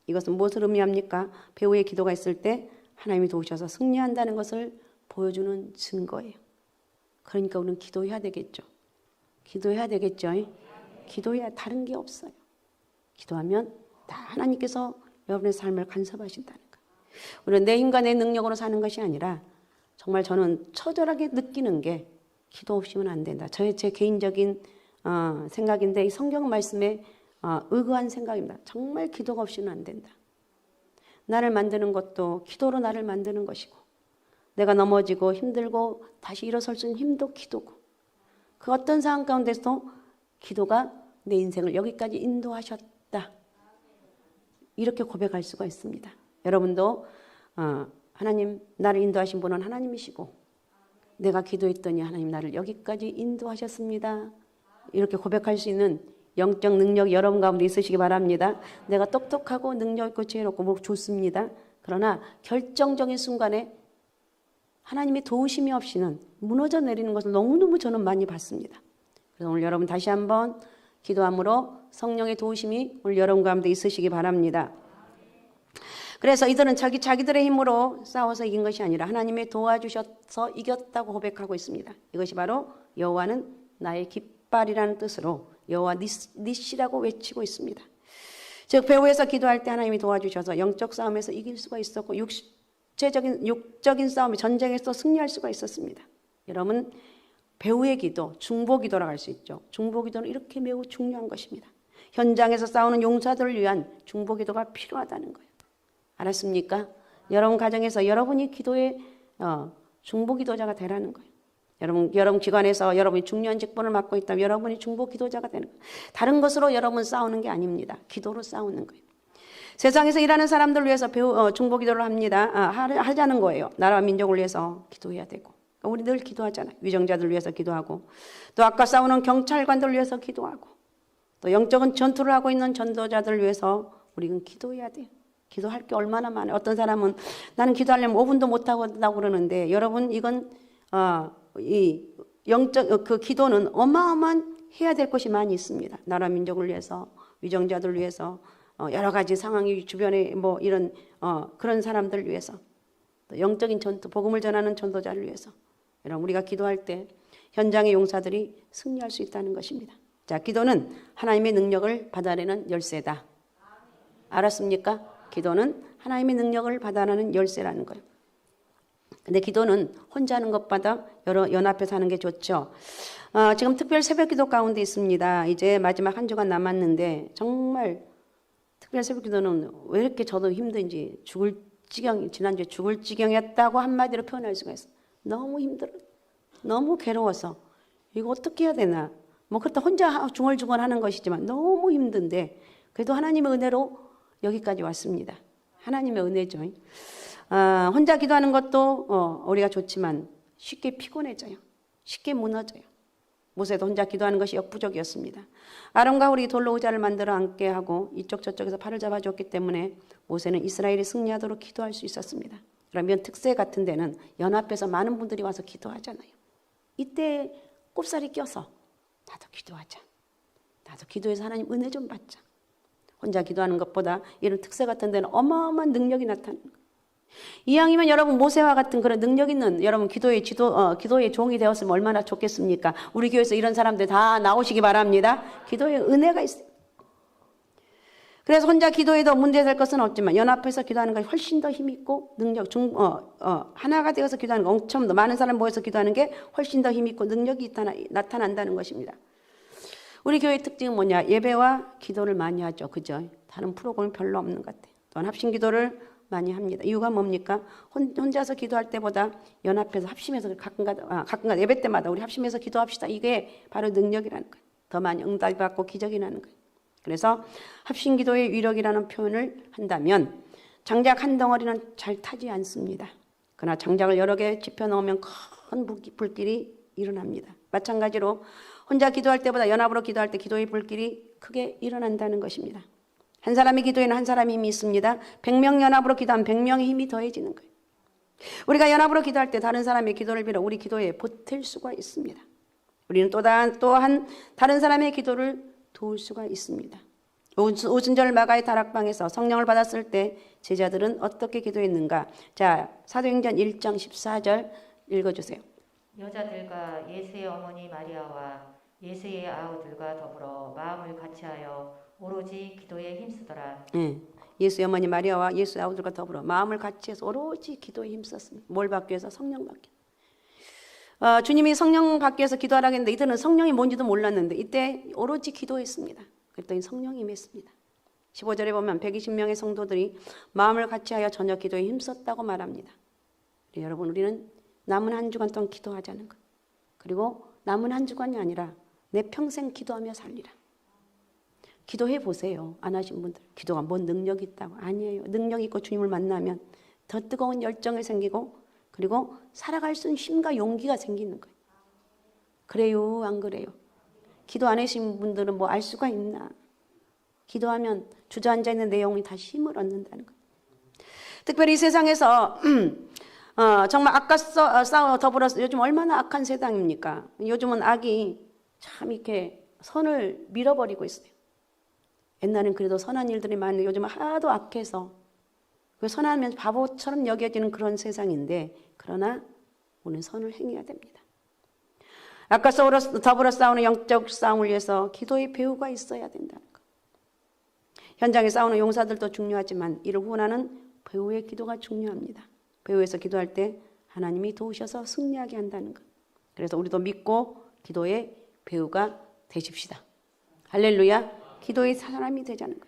이것은 무엇을 의미합니까? 배후에 기도가 있을 때 하나님이 도우셔서 승리한다는 것을 보여주는 증거예요. 그러니까 우리는 기도해야 되겠죠. 기도해야 되겠죠. 기도해야 다른 게 없어요. 기도하면 다 하나님께서 여러분의 삶을 간섭하신다는 거예요. 우리는 내 힘과 내 능력으로 사는 것이 아니라 정말 저는 처절하게 느끼는 게 기도 없이는 안 된다. 제 개인적인 생각인데 이 성경 말씀에 의거한 생각입니다. 정말 기도가 없이는 안 된다. 나를 만드는 것도 기도로 나를 만드는 것이고 내가 넘어지고 힘들고 다시 일어설 수 있는 힘도 기도고 그 어떤 상황 가운데서도 기도가 내 인생을 여기까지 인도하셨다. 이렇게 고백할 수가 있습니다. 여러분도 하나님 나를 인도하신 분은 하나님이시고 내가 기도했더니 하나님 나를 여기까지 인도하셨습니다. 이렇게 고백할 수 있는 영적 능력 여러분 가운데 있으시기 바랍니다. 내가 똑똑하고 능력 있고 지혜롭고 뭐 좋습니다. 그러나 결정적인 순간에 하나님의 도우심이 없이는 무너져 내리는 것을 너무너무 저는 많이 봤습니다. 그래서 오늘 여러분 다시 한번 기도함으로 성령의 도우심이 오늘 여러분 가운데 있으시기 바랍니다. 그래서 이들은 자기들의 힘으로 싸워서 이긴 것이 아니라 하나님의 도와주셔서 이겼다고 고백하고 있습니다. 이것이 바로 여호와는 나의 깃발이라는 뜻으로 여호와 니시라고 외치고 있습니다. 즉 배후에서 기도할 때 하나님이 도와주셔서 영적 싸움에서 이길 수가 있었고 육적인 싸움에 전쟁에서 승리할 수가 있었습니다. 여러분 배후의 기도, 중보기도라고 할 수 있죠. 중보기도는 이렇게 매우 중요한 것입니다. 현장에서 싸우는 용사들을 위한 중보기도가 필요하다는 거예요. 알았습니까? 여러분 가정에서 여러분이 기도의 중보기도자가 되라는 거예요. 여러분 기관에서 여러분이 중요한 직분을 맡고 있다면 여러분이 중보기도자가 되는 거예요. 다른 것으로 여러분 싸우는 게 아닙니다. 기도로 싸우는 거예요. 세상에서 일하는 사람들 위해서 중보기도를 합니다. 하자는 거예요. 나라와 민족을 위해서 기도해야 되고. 우리 늘 기도하잖아요. 위정자들 위해서 기도하고 또 아까 싸우는 경찰관들 위해서 기도하고 또 영적인 전투를 하고 있는 전도자들 위해서 우리는 기도해야 돼요. 기도할 게 얼마나 많아요. 어떤 사람은 나는 기도하려면 5분도 못하고 한다고 그러는데 여러분 이건 이 영적 그 기도는 어마어마한 해야 될 것이 많이 있습니다. 나라 민족을 위해서 위정자들 위해서 여러 가지 상황이 주변에 뭐 이런 그런 사람들 위해서 또 영적인 전투 복음을 전하는 전도자를 위해서 여러분 우리가 기도할 때 현장의 용사들이 승리할 수 있다는 것입니다. 자, 기도는 하나님의 능력을 받아내는 열쇠다. 알았습니까? 기도는 하나님의 능력을 받아내는 열쇠라는 거예요. 근데 기도는 혼자 하는 것보다 연합해서 하는 게 좋죠. 지금 특별 새벽 기도 가운데 있습니다. 이제 마지막 한 주간 남았는데 정말 특별 새벽 기도는 왜 이렇게 저도 힘든지 지난주에 죽을 지경이었다고 한마디로 표현할 수가 있어요. 너무 힘들어. 너무 괴로워서 이거 어떻게 해야 되나. 뭐 그렇다 혼자 중얼중얼 하는 것이지만 너무 힘든데 그래도 하나님의 은혜로 여기까지 왔습니다. 하나님의 은혜죠. 혼자 기도하는 것도 우리가 좋지만 쉽게 피곤해져요. 쉽게 무너져요. 모세도 혼자 기도하는 것이 역부족이었습니다. 아론과 우리 돌로 의자를 만들어 앉게 하고 이쪽 저쪽에서 팔을 잡아줬기 때문에 모세는 이스라엘이 승리하도록 기도할 수 있었습니다. 그러면 특세 같은 데는 연합해서 많은 분들이 와서 기도하잖아요. 이때 꼽살이 껴서 나도 기도하자. 나도 기도해서 하나님 은혜 좀 받자. 혼자 기도하는 것보다 이런 특세 같은 데는 어마어마한 능력이 나타나는 거예요. 이왕이면 여러분 모세와 같은 그런 능력 있는 여러분 기도의 종이 되었으면 얼마나 좋겠습니까? 우리 교회에서 이런 사람들 다 나오시기 바랍니다. 기도의 은혜가 있어요. 그래서 혼자 기도해도 문제될 것은 없지만 연합해서 기도하는 것이 훨씬 더 힘있고 하나가 되어서 기도하는 거 엄청 더 많은 사람 모여서 기도하는 게 훨씬 더 힘있고 능력이 나타난다는 것입니다. 우리 교회의 특징은 뭐냐? 예배와 기도를 많이 하죠. 그죠? 다른 프로그램이 별로 없는 것 같아요. 또한 합심 기도를 많이 합니다. 이유가 뭡니까? 혼자서 기도할 때보다 연합해서 합심해서 가끔가다 예배 때마다 우리 합심해서 기도합시다. 이게 바로 능력이라는 거예요. 더 많이 응답이 받고 기적이 나는 거예요. 그래서 합심 기도의 위력이라는 표현을 한다면 장작 한 덩어리는 잘 타지 않습니다. 그러나 장작을 여러 개 짚어 넣으면 큰 불길이 일어납니다. 마찬가지로 혼자 기도할 때보다 연합으로 기도할 때 기도의 불길이 크게 일어난다는 것입니다. 한 사람의 기도에는 한 사람의 힘이 있습니다. 100명 연합으로 기도하면 100명의 힘이 더해지는 거예요. 우리가 연합으로 기도할 때 다른 사람의 기도를 빌어 우리 기도에 보탤 수가 있습니다. 우리는 또한 다른 사람의 기도를 도울 수가 있습니다. 오순절 마가의 다락방에서 성령을 받았을 때 제자들은 어떻게 기도했는가? 자, 사도행전 1장 14절 읽어주세요. 여자들과 예수의 어머니 마리아와 예수의 아우들과 더불어 마음을 같이하여 오로지 기도에 힘쓰더라. 예수의 어머니 마리아와 예수의 아우들과 더불어 마음을 같이해서 오로지 기도에 힘썼습니다. 뭘 받기 위해서? 성령 받기. 주님이 성령 받기 위해서 기도하라고 했는데 이들은 성령이 뭔지도 몰랐는데 이때 오로지 기도했습니다. 그랬더니 성령이 임했습니다. 15절에 보면 120명의 성도들이 마음을 같이하여 저녁 기도에 힘썼다고 말합니다. 여러분 우리는 남은 한 주간 동안 기도하자는 것. 그리고 남은 한 주간이 아니라 내 평생 기도하며 살리라. 기도해 보세요. 안 하신 분들. 기도가 뭔 능력이 있다고. 아니에요. 능력 있고 주님을 만나면 더 뜨거운 열정이 생기고 그리고 살아갈 수 있는 힘과 용기가 생기는 거예요. 그래요? 안 그래요? 기도 안 하신 분들은 뭐 알 수가 있나? 기도하면 주저앉아 있는 내용이 다시 힘을 얻는다는 거예요. 특별히 이 세상에서 정말 악과 싸워 더불어서 요즘 얼마나 악한 세상입니까? 요즘은 악이 참 이렇게 선을 밀어버리고 있어요. 옛날엔 그래도 선한 일들이 많은데 요즘은 하도 악해서 선하면 바보처럼 여겨지는 그런 세상인데 그러나 오늘 선을 행해야 됩니다. 악과 더불어 싸우는 영적 싸움을 위해서 기도의 배우가 있어야 된다는 것. 현장에 싸우는 용사들도 중요하지만 이를 후원하는 배우의 기도가 중요합니다. 배우에서 기도할 때 하나님이 도우셔서 승리하게 한다는 것. 그래서 우리도 믿고 기도의 배우가 되십시다. 할렐루야. 기도의 사람이 되자는 것.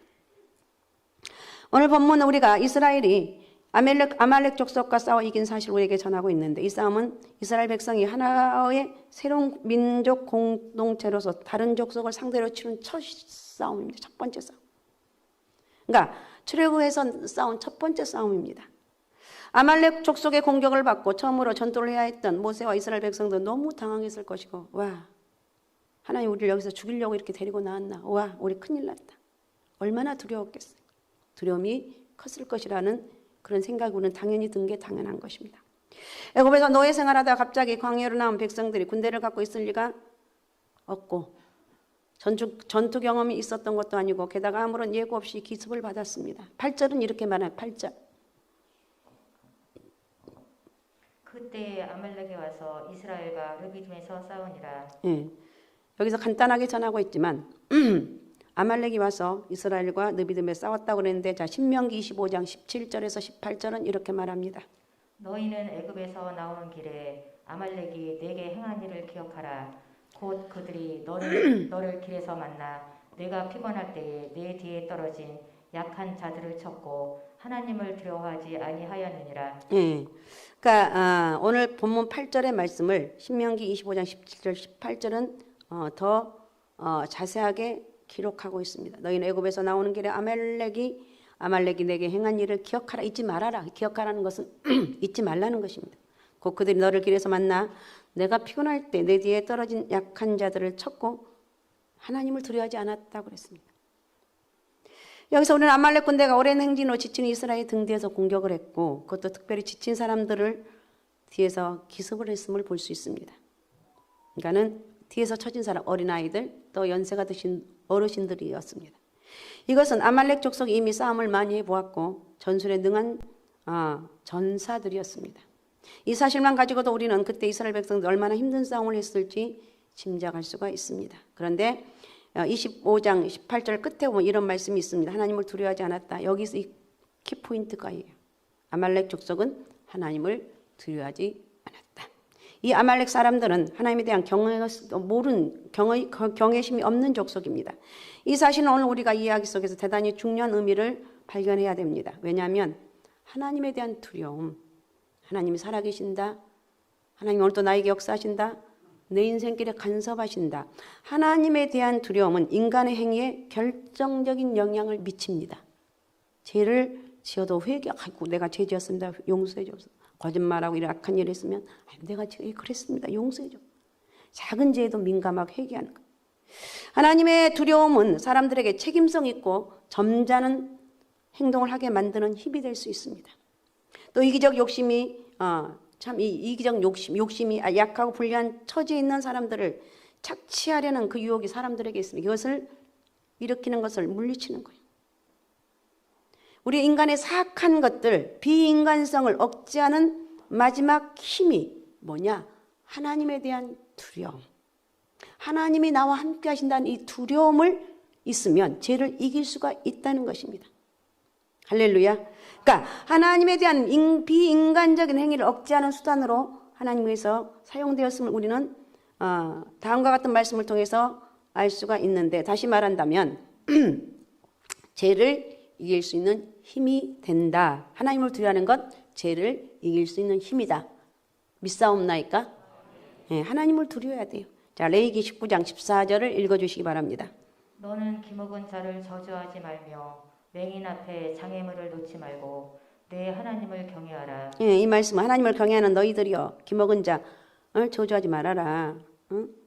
오늘 본문은 우리가 이스라엘이 아말렉 족속과 싸워 이긴 사실을 우리에게 전하고 있는데 이 싸움은 이스라엘 백성이 하나의 새로운 민족 공동체로서 다른 족속을 상대로 치른 첫 싸움입니다. 첫 번째 싸움. 그러니까 출애굽에서 싸운 첫 번째 싸움입니다. 아말렉 족속의 공격을 받고 처음으로 전투를 해야 했던 모세와 이스라엘 백성들은 너무 당황했을 것이고 와 하나님 우리를 여기서 죽이려고 이렇게 데리고 나왔나. 와 우리 큰일 났다. 얼마나 두려웠겠어요. 두려움이 컸을 것이라는 그런 생각이 우리는 당연히 든 게 당연한 것입니다. 애굽에서 노예 생활하다가 갑자기 광야로 나온 백성들이 군대를 갖고 있을 리가 없고 전투 경험이 있었던 것도 아니고 게다가 아무런 예고 없이 기습을 받았습니다. 8절은 이렇게 말해요. 8절. 그때 아말렉이 와서 이스라엘과 르비딤에서 싸우니라. 예. 여기서 간단하게 전하고 있지만 아말렉이 와서 이스라엘과 르비딤에 싸웠다고 그랬는데 자 신명기 25장 17절에서 18절은 이렇게 말합니다. 너희는 애굽에서 나오는 길에 아말렉이 내게 행한 일을 기억하라. 곧 그들이 너를 길에서 만나 내가 피곤할 때에 내 뒤에 떨어진 약한 자들을 쳤고 하나님을 두려워하지 아니하였느니라. 예. 그러니까 오늘 본문 8절의 말씀을 신명기 25장 17절 18절은 더 자세하게 기록하고 있습니다. 너희는 애굽에서 나오는 길에 아말렉이 내게 행한 일을 기억하라. 잊지 말아라. 기억하라는 것은 잊지 말라는 것입니다. 곧 그들이 너를 길에서 만나 내가 피곤할 때 내 뒤에 떨어진 약한 자들을 쳤고 하나님을 두려워하지 않았다고 그랬습니다. 여기서 우리는 아말렉 군대가 오랜 행진으로 지친 이스라엘 등 뒤에서 공격을 했고 그것도 특별히 지친 사람들을 뒤에서 기습을 했음을 볼 수 있습니다. 그러니까는 뒤에서 쳐진 사람 어린아이들 또 연세가 드신 어르신들이었습니다. 이것은 아말렉 족속이 이미 싸움을 많이 해보았고 전술에 능한 전사들이었습니다. 이 사실만 가지고도 우리는 그때 이스라엘 백성들 얼마나 힘든 싸움을 했을지 짐작할 수가 있습니다. 그런데 25장 18절 끝에 보면 이런 말씀이 있습니다. 하나님을 두려워하지 않았다. 여기서 이 키포인트가 이에요. 아말렉 족속은 하나님을 두려워하지 않았다. 이 아말렉 사람들은 하나님에 대한 경외심이 없는 족속입니다. 이 사실은 오늘 우리가 이야기 속에서 대단히 중요한 의미를 발견해야 됩니다. 왜냐하면 하나님에 대한 두려움, 하나님이 살아계신다, 하나님 오늘 또 나에게 역사하신다, 내 인생길에 간섭하신다. 하나님에 대한 두려움은 인간의 행위에 결정적인 영향을 미칩니다. 죄를 지어도 회개하고 내가 죄 지었습니다. 용서해 줘서. 거짓말하고 이런 악한 일을 했으면 내가 그랬습니다. 용서해 줘. 작은 죄에도 민감하게 회개하는 것. 하나님의 두려움은 사람들에게 책임성 있고 점잖은 행동을 하게 만드는 힘이 될 수 있습니다. 또 이기적 욕심이 이기적 욕심이 약하고 불리한 처지에 있는 사람들을 착취하려는 그 유혹이 사람들에게 있습니다. 이것을 일으키는 것을 물리치는 거예요. 우리 인간의 사악한 것들, 비인간성을 억제하는 마지막 힘이 뭐냐? 하나님에 대한 두려움. 하나님이 나와 함께 하신다는 이 두려움을 있으면 죄를 이길 수가 있다는 것입니다. 할렐루야. 그러니까 하나님에 대한 비인간적인 행위를 억제하는 수단으로 하나님께서 사용되었음을 우리는 다음과 같은 말씀을 통해서 알 수가 있는데 다시 말한다면 죄를 이길 수 있는 힘이 된다. 하나님을 두려워하는 것 죄를 이길 수 있는 힘이다. 믿사옵나이까? 네, 하나님을 두려워야 돼요. 자, 레위기 19장 14절을 읽어주시기 바랍니다. 너는 기먹은 자를 저주하지 말며 맹인 앞에 장애물을 놓지 말고 내 하나님을 경외하라. 예, 이 말씀은 하나님을 경외하는 너희들이여 기먹은 자 저주하지 말아라.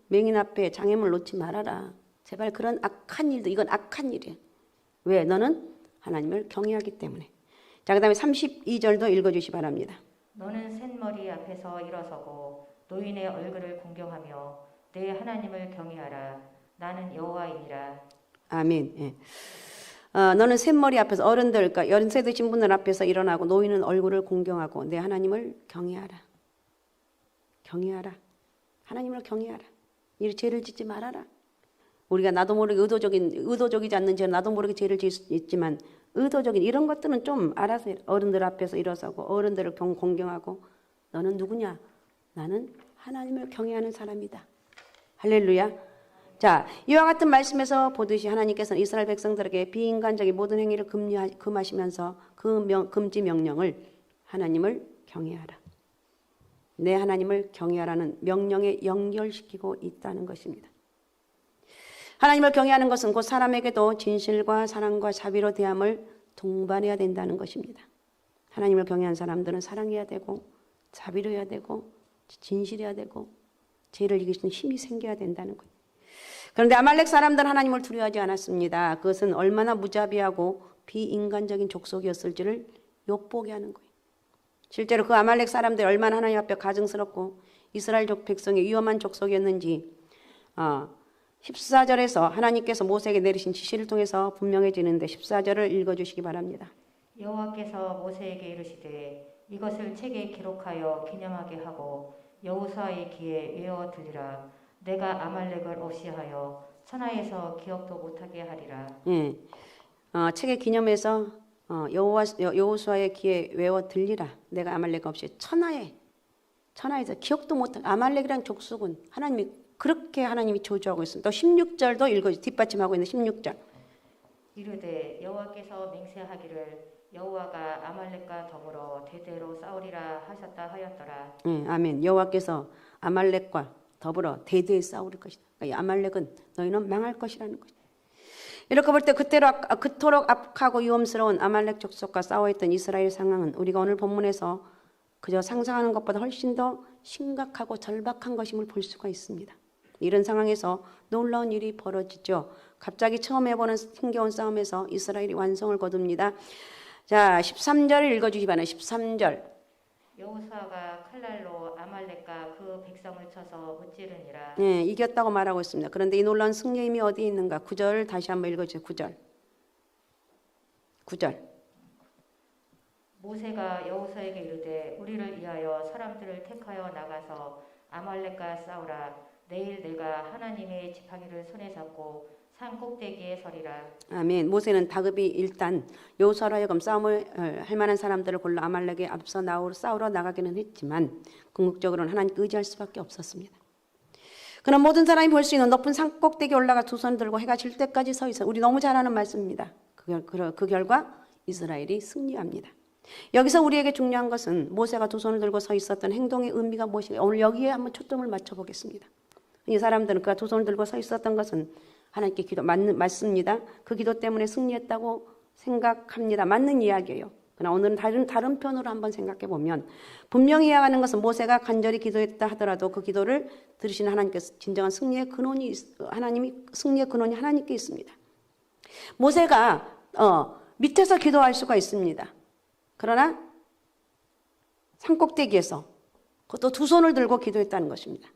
맹인 앞에 장애물 놓지 말아라. 제발 그런 악한 일도 이건 악한 일이에요. 왜? 너는 하나님을 경외하기 때문에. 자, 그 다음에 32절도 읽어주시 바랍니다. 너는 셋머리 앞에서 일어서고 노인의 얼굴을 공경하며 내 하나님을 경외하라. 나는 여호와이니라. 아멘. 예. 너는 셋머리 앞에서 어른들, 그러니까 연세 드신 분들 앞에서 일어나고 노인은 얼굴을 공경하고 내 하나님을 경외하라. 경외하라. 하나님을 경외하라. 이 죄를 짓지 말아라. 우리가 나도 모르게 의도적이지 않는 죄 나도 모르게 죄를 지을 수 있지만 의도적인 이런 것들은 좀 알아서 어른들 앞에서 일어서고 어른들을 공경하고 너는 누구냐? 나는 하나님을 경외하는 사람이다. 할렐루야. 자, 이와 같은 말씀에서 보듯이 하나님께서는 이스라엘 백성들에게 비인간적인 모든 행위를 금하시면서 그 금지 명령을 하나님을 경외하라. 내 하나님을 경외하라는 명령에 연결시키고 있다는 것입니다. 하나님을 경외하는 것은 곧 사람에게도 진실과 사랑과 자비로 대함을 동반해야 된다는 것입니다. 하나님을 경외한 사람들은 사랑해야 되고 자비로해야 되고 진실해야 되고 죄를 이길 수 있는 힘이 생겨야 된다는 거예요. 그런데 아말렉 사람들은 하나님을 두려워하지 않았습니다. 그것은 얼마나 무자비하고 비인간적인 족속이었을지를 엿보게 하는 거예요. 실제로 그 아말렉 사람들이 얼마나 하나님 앞에 가증스럽고 이스라엘 백성이 위험한 족속이었는지 14절에서 하나님께서 모세에게 내리신 지시를 통해서 분명해지는데 14절을 읽어주시기 바랍니다. 여호와께서 모세에게 이르시되 이것을 책에 기록하여 기념하게 하고 여호수아의 귀에 외워 들리라. 내가 아말렉을 없이하여 천하에서 기억도 못하게 하리라. 예, 책에 기념해서 여호수아의 귀에 외워 들리라. 내가 아말렉 없이 천하에서 기억도 못하게. 아말렉이란 족속은 하나님이 조주하고 있습니다. 또 16절도 읽어주세요. 뒷받침하고 있는 16절. 이르되 여호와께서 맹세하기를 여호와가 아말렉과 더불어 대대로 싸우리라 하셨다 하였더라. 아멘. 여호와께서 아말렉과 더불어 대대에 싸울 것이다. 그러니까 아말렉은 너희는 망할 것이라는 것이다. 이렇게 볼 때 그토록 악하고 위험스러운 아말렉 족속과 싸워있던 이스라엘 상황은 우리가 오늘 본문에서 그저 상상하는 것보다 훨씬 더 심각하고 절박한 것임을 볼 수가 있습니다. 이런 상황에서 놀라운 일이 벌어지죠. 갑자기 처음 해보는 힘겨운 싸움에서 이스라엘이 완성을 거둡니다. 자, 13절을 읽어주시 바랍니다. 13절. 여호수아가 칼날로 아말렉과 그 백성을 쳐서 무찌르니라. 네, 이겼다고 말하고 있습니다. 그런데 이 놀라운 승리의 힘이 어디에 있는가? 9절 다시 한번 읽어주세요. 9절. 모세가 여호수아에게 이르되 우리를 위하여 사람들을 택하여 나가서 아말렉과 싸우라. 내일 내가 하나님의 지팡이를 손에 잡고 산 꼭대기에 서리라. 아멘. 모세는 다급히 일단 여호수아로 하여금 싸움을 할 만한 사람들을 골라 아말렉에 앞서 싸우러 나가기는 했지만 궁극적으로는 하나님께 의지할 수밖에 없었습니다. 그럼 모든 사람이 볼 수 있는 높은 산 꼭대기에 올라가 두 손 들고 해가 질 때까지 서 있어. 우리 너무 잘 아는 말씀입니다. 그 결과 이스라엘이 승리합니다. 여기서 우리에게 중요한 것은 모세가 두 손을 들고 서 있었던 행동의 의미가 무엇인가. 오늘 여기에 한번 초점을 맞춰보겠습니다. 이 사람들은 그 두 손을 들고 서 있었던 것은 하나님께 맞습니다. 그 기도 때문에 승리했다고 생각합니다. 맞는 이야기예요. 그러나 오늘은 다른 편으로 한번 생각해 보면 분명히 해야 하는 것은 모세가 간절히 기도했다 하더라도 그 기도를 들으시는 하나님께서 진정한 승리의 근원이 하나님께 있습니다. 모세가 밑에서 기도할 수가 있습니다. 그러나 산꼭대기에서 그것도 두 손을 들고 기도했다는 것입니다.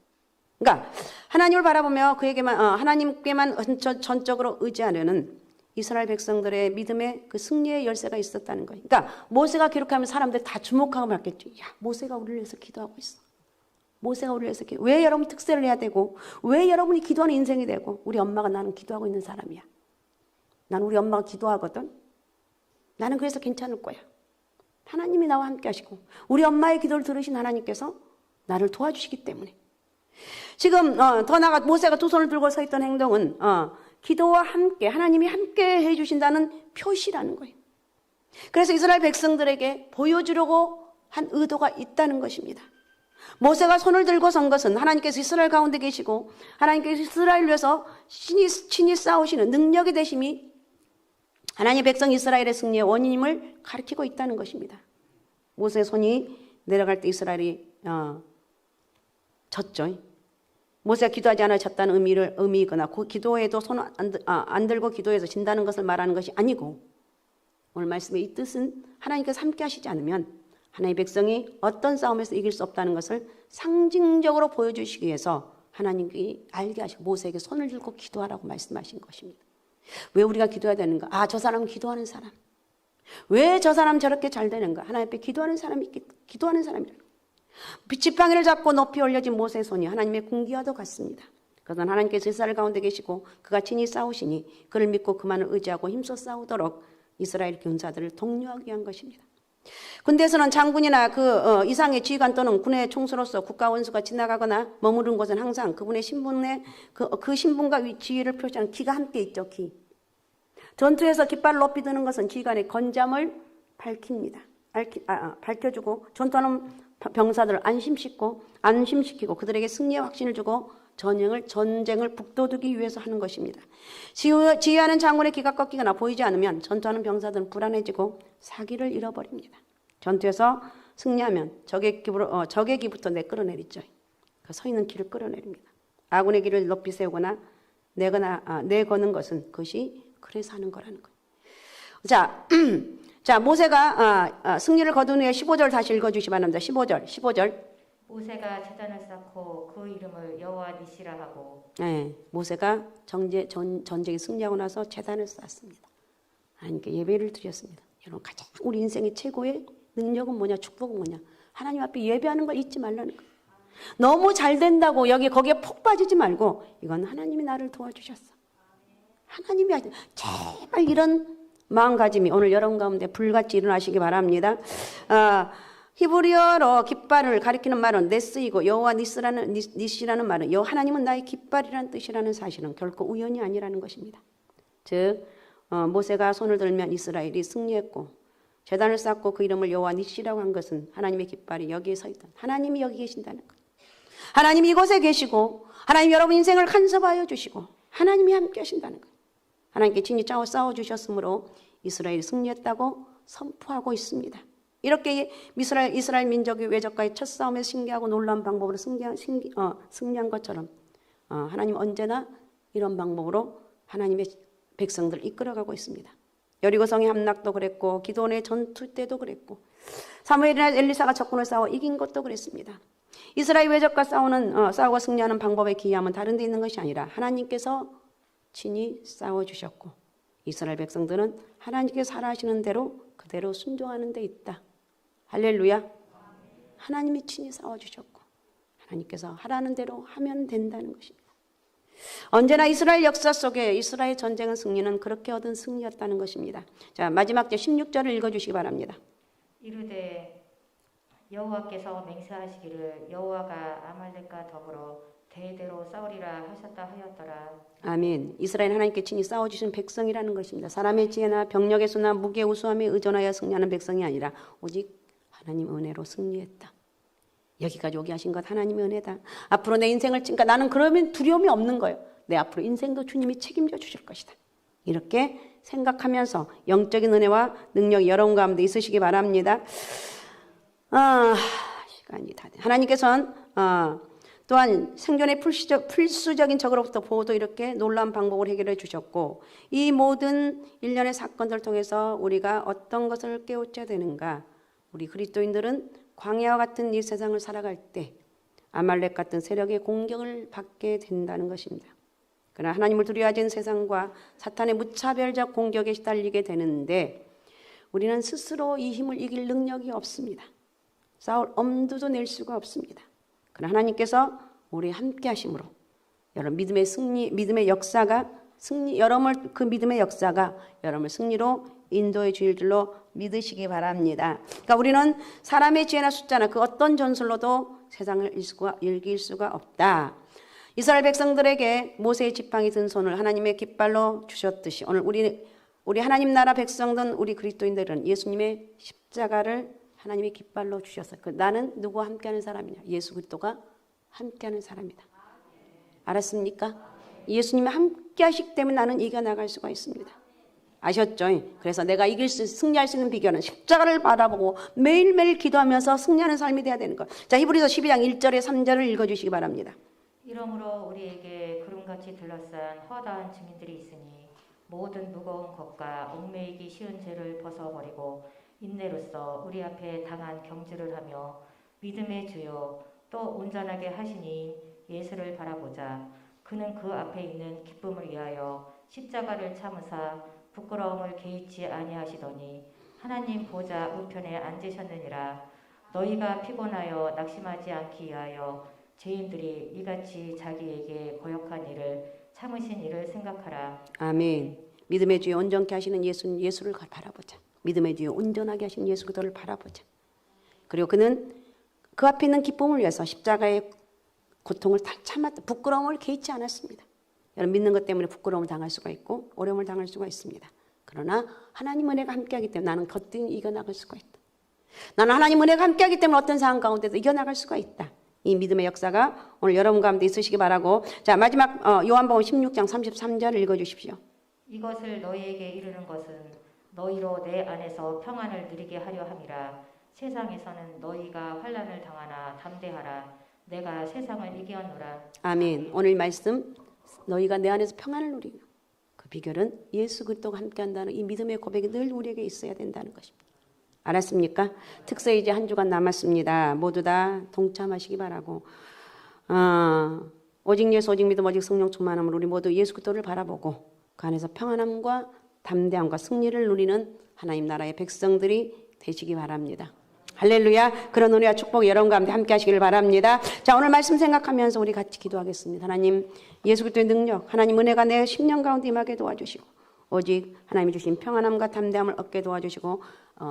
그러니까 하나님을 바라보며 하나님께만 전적으로 의지하려는 이스라엘 백성들의 믿음의 그 승리의 열쇠가 있었다는 거예요. 그러니까 모세가 기록하면 사람들이 다 주목하고 말겠죠. 야, 모세가 우리를 위해서 기도하고 있어. 모세가 우리를 위해서 왜 여러분이 특세를 해야 되고 왜 여러분이 기도하는 인생이 되고 우리 엄마가 나는 기도하고 있는 사람이야. 난 우리 엄마가 기도하거든. 나는 그래서 괜찮을 거야. 하나님이 나와 함께 하시고 우리 엄마의 기도를 들으신 하나님께서 나를 도와주시기 때문에 지금 더 나아가 모세가 두 손을 들고 서 있던 행동은 기도와 함께 하나님이 함께 해주신다는 표시라는 거예요. 그래서 이스라엘 백성들에게 보여주려고 한 의도가 있다는 것입니다. 모세가 손을 들고 선 것은 하나님께서 이스라엘 가운데 계시고 하나님께서 이스라엘을 위해서 친히 싸우시는 능력의 되심이 하나님의 백성 이스라엘의 승리의 원인임을 가리키고 있다는 것입니다. 모세의 손이 내려갈 때 이스라엘이 졌죠. 모세가 기도하지 않아 졌다는 의미이거나 기도해도 손 안 들고 기도해서 진다는 것을 말하는 것이 아니고, 오늘 말씀의 이 뜻은 하나님께서 함께 하시지 않으면 하나님의 백성이 어떤 싸움에서 이길 수 없다는 것을 상징적으로 보여주시기 위해서 하나님이 알게 하시고 모세에게 손을 들고 기도하라고 말씀하신 것입니다. 왜 우리가 기도해야 되는가? 저 사람은 기도하는 사람. 왜 저 사람 저렇게 잘 되는가? 하나님 앞에 기도하는 사람이 기도하는 사람이라는 거예요. 지팡이를 잡고 높이 올려진 모세의 손이 하나님의 군기와도 같습니다. 그것은 하나님께서 이스라엘 가운데 계시고 그가 친히 싸우시니 그를 믿고 그만을 의지하고 힘써 싸우도록 이스라엘 군사들을 독려하기 위한 것입니다. 군대에서는 장군이나 이상의 지휘관 또는 군의 총수로서 국가 원수가 지나가거나 머무른 곳은 항상 그분의 신분의 그 신분과 지위를 표시하는 기가 함께 있죠. 기. 전투에서 깃발을 높이 드는 것은 지휘관의 건잠을 밝힙니다. 밝혀주고 전투하는 병사들을 안심시키고 그들에게 승리의 확신을 주고 전쟁을 북돋우기 위해서 하는 것입니다. 지휘하는 장군의 기가 꺾이거나 보이지 않으면 전투하는 병사들은 불안해지고 사기를 잃어버립니다. 전투에서 승리하면 적의 기부터 내끌어내리죠. 그 서 있는 길을 끌어내립니다. 아군의 길을 높이 세우거나 내거는 것은 그것이 그래서 하는 거라는 거예요. 자, 모세가 승리를 거둔 후에 15절 다시 읽어주시기 바랍니다. 15절. 모세가 제단을 쌓고 그 이름을 여호와 니시라 하고. 네, 모세가 전쟁에 승리하고 나서 제단을 쌓았습니다. 하나님께 예배를 드렸습니다. 여러분, 가장 우리 인생의 최고의 능력은 뭐냐? 축복은 뭐냐? 하나님 앞에 예배하는 걸 잊지 말라는 거예요. 너무 잘 된다고 거기에 푹 빠지지 말고, 이건 하나님이 나를 도와주셨어. 하나님이 제발 이런 마음가짐이 오늘 여러분 가운데 불같이 일어나시기 바랍니다. 히브리어로 깃발을 가리키는 말은 네스이고 여호와 니시라는 말은 하나님은 나의 깃발이라는 뜻이라는 사실은 결코 우연이 아니라는 것입니다. 즉 모세가 손을 들면 이스라엘이 승리했고 제단을 쌓고 그 이름을 여호와 니시라고 한 것은 하나님의 깃발이 여기에 서 있다. 하나님이 여기 계신다는 것. 하나님이 이곳에 계시고 하나님 여러분 인생을 간섭하여 주시고 하나님이 함께 하신다는 것. 하나님께 친히 싸워주셨으므로 이스라엘이 승리했다고 선포하고 있습니다. 이렇게 이스라엘 민족이 외적과의 첫 싸움에서 신기하고 놀라운 방법으로 승리한 것처럼 하나님 언제나 이런 방법으로 하나님의 백성들을 이끌어가고 있습니다. 여리고성의 함락도 그랬고 기드온의 전투 때도 그랬고 사무엘이나 엘리사가 적군을 싸워 이긴 것도 그랬습니다. 이스라엘 외적과 싸우고 승리하는 방법의 기이함은 다른 데 있는 것이 아니라 하나님께서 친히 싸워주셨고 이스라엘 백성들은 하나님께서 하라하시는 대로 그대로 순종하는 데 있다. 할렐루야. 하나님이 친히 싸워주셨고 하나님께서 하라는 대로 하면 된다는 것입니다. 언제나 이스라엘 역사 속에 이스라엘 전쟁의 승리는 그렇게 얻은 승리였다는 것입니다. 자, 마지막 절 16절을 읽어주시기 바랍니다. 이르되 여호와께서 맹세하시기를 여호와가 아말렉과 더불어 대대로 싸우리라 하셨다 하였더라. 아멘. 이스라엘 하나님께 친히 싸워주신 백성이라는 것입니다. 사람의 지혜나 병력의 수나 무기의 우수함에 의존하여 승리하는 백성이 아니라 오직 하나님 은혜로 승리했다. 여기까지 오게 하신 것 하나님의 은혜다. 앞으로 내 인생을 그러니까 나는 그러면 두려움이 없는 거예요. 내 앞으로 인생도 주님이 책임져 주실 것이다. 이렇게 생각하면서 영적인 은혜와 능력이 여러분 가운데 있으시기 바랍니다. 시간이 다 돼. 하나님께서는 또한 생존의 필수적인 적으로부터 보호도 이렇게 놀라운 방법을 해결해 주셨고 이 모든 일련의 사건들을 통해서 우리가 어떤 것을 깨우쳐야 되는가. 우리 그리스도인들은 광야와 같은 이 세상을 살아갈 때 아말렉 같은 세력의 공격을 받게 된다는 것입니다. 그러나 하나님을 두려워하는 세상과 사탄의 무차별적 공격에 시달리게 되는데 우리는 스스로 이 힘을 이길 능력이 없습니다. 싸울 엄두도 낼 수가 없습니다. 그러나 하나님께서 우리 함께 하심으로 여러분 믿음의 역사가 여러분을 승리로 인도해 주일 줄로 믿으시기 바랍니다. 그러니까 우리는 사람의 지혜나 숫자나 그 어떤 전술로도 세상을 이길 수가 없다. 이스라엘 백성들에게 모세의 지팡이 든 손을 하나님의 깃발로 주셨듯이 오늘 우리 하나님 나라 백성들 우리 그리스도인들은 예수님의 십자가를 하나님이 깃발로 주셨어요. 나는 누구와 함께하는 사람이냐? 예수 그리스도가 함께하는 사람이다. 알았습니까? 예수님이 함께하시기 때문에 나는 이겨나갈 수가 있습니다. 아셨죠? 그래서 내가 승리할 수 있는 비결은 십자가를 바라보고 매일매일 기도하면서 승리하는 삶이 돼야 되는 거예요. 자, 히브리서 12장 1절에 3절을 읽어주시기 바랍니다. 이러므로 우리에게 구름같이 둘러싼 허다한 증인들이 있으니 모든 무거운 것과 얽매이기 쉬운 죄를 벗어버리고 인내로써 우리 앞에 당한 경주를 하며 믿음의 주요 또 온전하게 하시니 예수를 바라보자. 그는 그 앞에 있는 기쁨을 위하여 십자가를 참으사 부끄러움을 개의치 아니하시더니 하나님 보좌 우편에 앉으셨느니라. 너희가 피곤하여 낙심하지 않기 위하여 죄인들이 이같이 자기에게 고역한 일을 참으신 일을 생각하라. 아멘. 믿음의 주여 온전케 하시는 예수를 바라보자. 믿음의 주여 온전하게 하신 예수 그리스도를 바라보자. 그리고 그는 그 앞에 있는 기쁨을 위해서 십자가의 고통을 다 참았다. 부끄러움을 개의치 않았습니다. 여러분 믿는 것 때문에 부끄러움을 당할 수가 있고 어려움을 당할 수가 있습니다. 그러나 하나님 은혜가 함께하기 때문에 나는 거뜬히 이겨나갈 수가 있다. 나는 하나님 은혜가 함께하기 때문에 어떤 상황 가운데도 이겨나갈 수가 있다. 이 믿음의 역사가 오늘 여러분 가운데 있으시기 바라고. 자, 마지막 요한복음 16장 33절 읽어주십시오. 이것을 너희에게 이르는 것은 너희로 내 안에서 평안을 누리게 하려 함이라. 세상에서는 너희가 환난을 당하나 담대하라. 내가 세상을 이기었노라. 아멘. 오늘 말씀 너희가 내 안에서 평안을 누리는 그 비결은 예수 그리스도가 함께한다는 이 믿음의 고백이 늘 우리에게 있어야 된다는 것입니다. 알았습니까? 특서 이제 한 주간 남았습니다. 모두 다 동참하시기 바라고. 오직 예수 오직 믿음 오직 성령 충만함으로 우리 모두 예수 그리스도를 바라보고 그 안에서 평안함과 담대함과 승리를 누리는 하나님 나라의 백성들이 되시기 바랍니다. 할렐루야. 그런 은혜와 축복 여러분 가운데 함께 하시길 바랍니다. 자, 오늘 말씀 생각하면서 우리 같이 기도하겠습니다. 하나님 예수 그리스도의 능력, 하나님 은혜가 내 10년 가운데 임하게 도와주시고 오직 하나님이 주신 평안함과 담대함을 얻게 도와주시고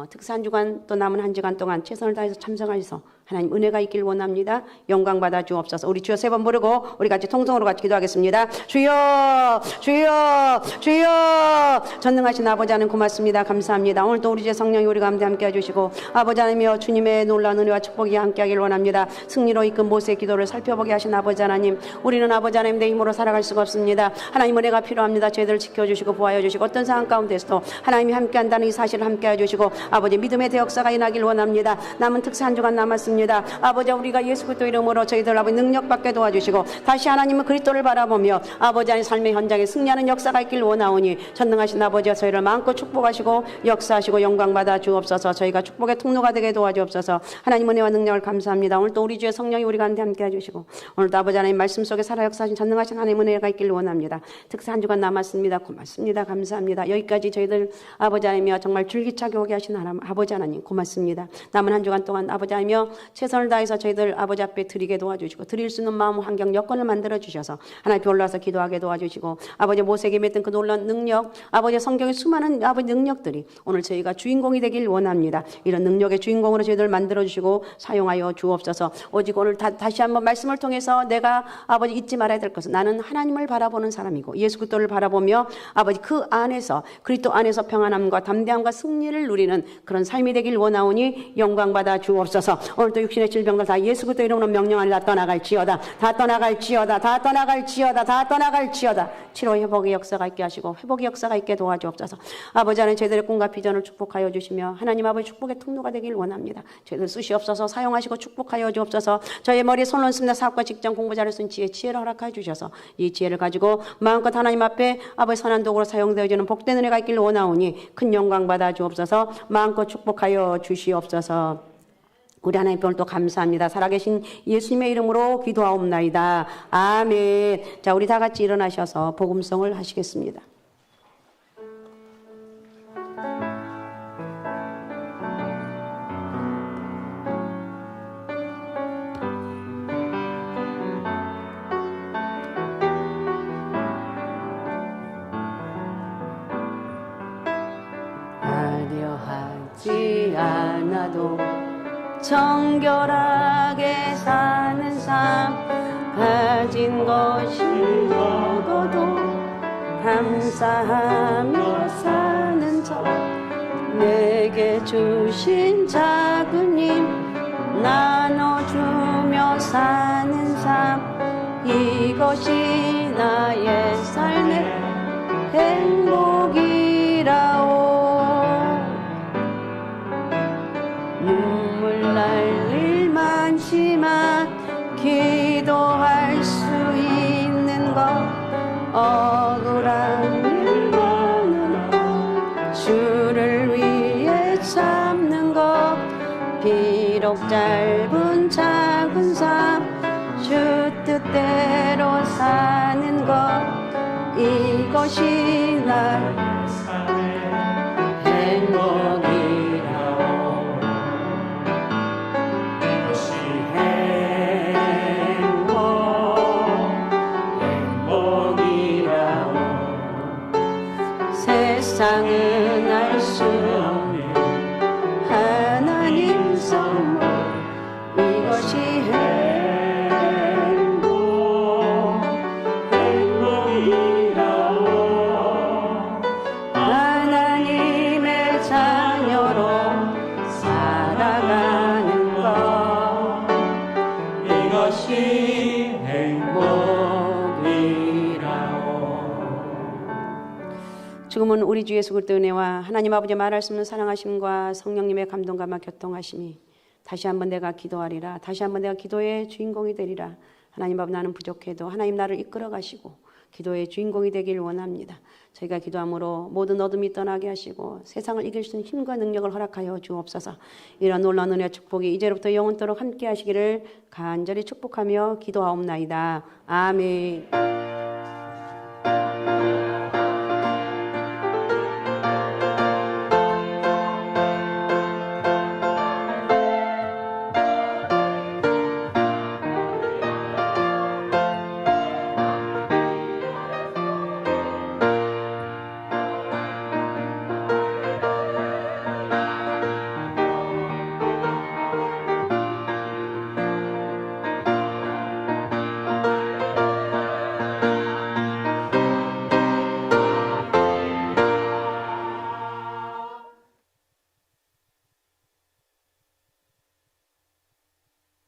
특사 한 주간 또 남은 한 주간 동안 최선을 다해서 참석하셔서 하나님 은혜가 있길 원합니다. 영광 받아 주옵소서. 우리 주여 세 번 부르고 우리 같이 통성으로 같이 기도하겠습니다. 주여 주여 주여. 전능하신 아버지 하나님 고맙습니다. 감사합니다. 오늘 또 우리 주 성령이 우리 가운데 함께 해주시고 아버지 하나님이여 주님의 놀라운 은혜와 축복이 함께 하길 원합니다. 승리로 이끈 모세의 기도를 살펴보게 하신 아버지 하나님, 우리는 아버지 하나님 내 힘으로 살아갈 수가 없습니다. 하나님 은혜가 필요합니다. 저희들을 지켜주시고 보호하여 주시고 어떤 상황 가운데서도 하나님이 함께한다는 이 사실을 함께 해주시고 아버지 믿음의 대역사가 일어나길 원합니다. 남은 특사 한 주간 남았습니다. 아버지 우리가 예수 그리스도 이름으로 저희들 아버지 능력받게 도와주시고 다시 하나님은 그리스도를 바라보며 아버지 하나님 삶의 현장에 승리하는 역사가 있길 원하오니 전능하신 아버지와 저희를 마음껏 축복하시고 역사하시고 영광받아 주옵소서. 저희가 축복의 통로가 되게 도와주옵소서. 하나님 은혜와 능력을 감사합니다. 오늘 또 우리 주의 성령이 우리 가운데 함께 해주시고 오늘도 아버지 하나님 말씀 속에 살아 역사하신 전능하신 하나님 은혜가 있길 원합니다. 특사 한 주간 남았습니다. 고맙습니다. 감사합니다. 여기까지 저희들 아버지 하나님이여 정말 줄기차게 오게 하신 아버지 하나님 고맙습니다. 남은 한 주간 동안 아버지 하나님이여 최선을 다해서 저희들 아버지 앞에 드리게 도와주시고 드릴 수 있는 마음 환경 여건을 만들어 주셔서 하나님 올라와서 기도하게 도와주시고 아버지 모세에게 맺던 그 놀라운 능력 아버지 성경의 수많은 아버지 능력들이 오늘 저희가 주인공이 되길 원합니다. 이런 능력의 주인공으로 저희들 만들어 주시고 사용하여 주옵소서. 오직 오늘 다시 한번 말씀을 통해서 내가 아버지 잊지 말아야 될 것은 나는 하나님을 바라보는 사람이고 예수 그리스도를 바라보며 아버지 그 안에서 그리스도 안에서 평안함과 담대함과 승리를 누리는 그런 삶이 되길 원하오니 영광받아 주옵소서. 오늘도 육신의 질병들 다 예수 그리스도 이름으로 명령하니 다 떠나갈지어다. 다 떠나갈지어다. 다 떠나갈지어다. 다 떠나갈지어다. 치료 회복의 역사가 있게 하시고 회복의 역사가 있게 도와주옵소서. 아버지 하나님 저희들의 꿈과 비전을 축복하여 주시며 하나님 아버지 축복의 통로가 되길 원합니다. 저희들 쓰시옵소서. 사용하시고 축복하여 주옵소서. 저희 머리에 손 얹습니다. 사업과 직장 공부자를 쓴 지혜를 허락하여 주셔서 이 지혜를 가지고 마음껏 하나님 앞에 아버지 선한 도구로 사용되어지는 복된 은혜가 있길 원하오니 큰 영광 받아 주옵소서. 마음껏 축복하여 주시옵소서. 우리 하나님 오늘 또 감사합니다. 살아계신 예수님의 이름으로 기도하옵나이다. 아멘. 자, 우리 다 같이 일어나셔서 복음성을 하시겠습니다. 화려하지 않아도 정결하게 사는 삶 가진 것이 적어도 감사하며 사는 자 내게 주신 작은 사는 삶 이것이 나의 삶의 행복이라오. 눈물 날 일 많지만 기도할 수 있는 것 억울한 일 많은 것 주를 위해 참는 것 비록 짧은 작은 삶 주 뜻대로 사는 것 이것이 나의 행복이라오. 이것이 행복이라고 세상은 알 수 없는 하나님 선물 이것이 행복이라고 하나님의 자녀로 살아가는 것 이것이 행복이라고. 지금은 우리 주 예수 그리스도의 은혜와 하나님 아버지 말할 수 없는 사랑하심과 성령님의 감동감과 교통하심이 다시 한번 내가 기도하리라. 다시 한번 내가 기도의 주인공이 되리라. 하나님 아버지 나는 부족해도 하나님 나를 이끌어 가시고 기도의 주인공이 되길 원합니다. 저희가 기도함으로 모든 어둠이 떠나게 하시고 세상을 이길 수 있는 힘과 능력을 허락하여 주옵소서. 이런 놀라운 은혜와 축복이 이제로부터 영원토록 함께 하시기를 간절히 축복하며 기도하옵나이다. 아멘.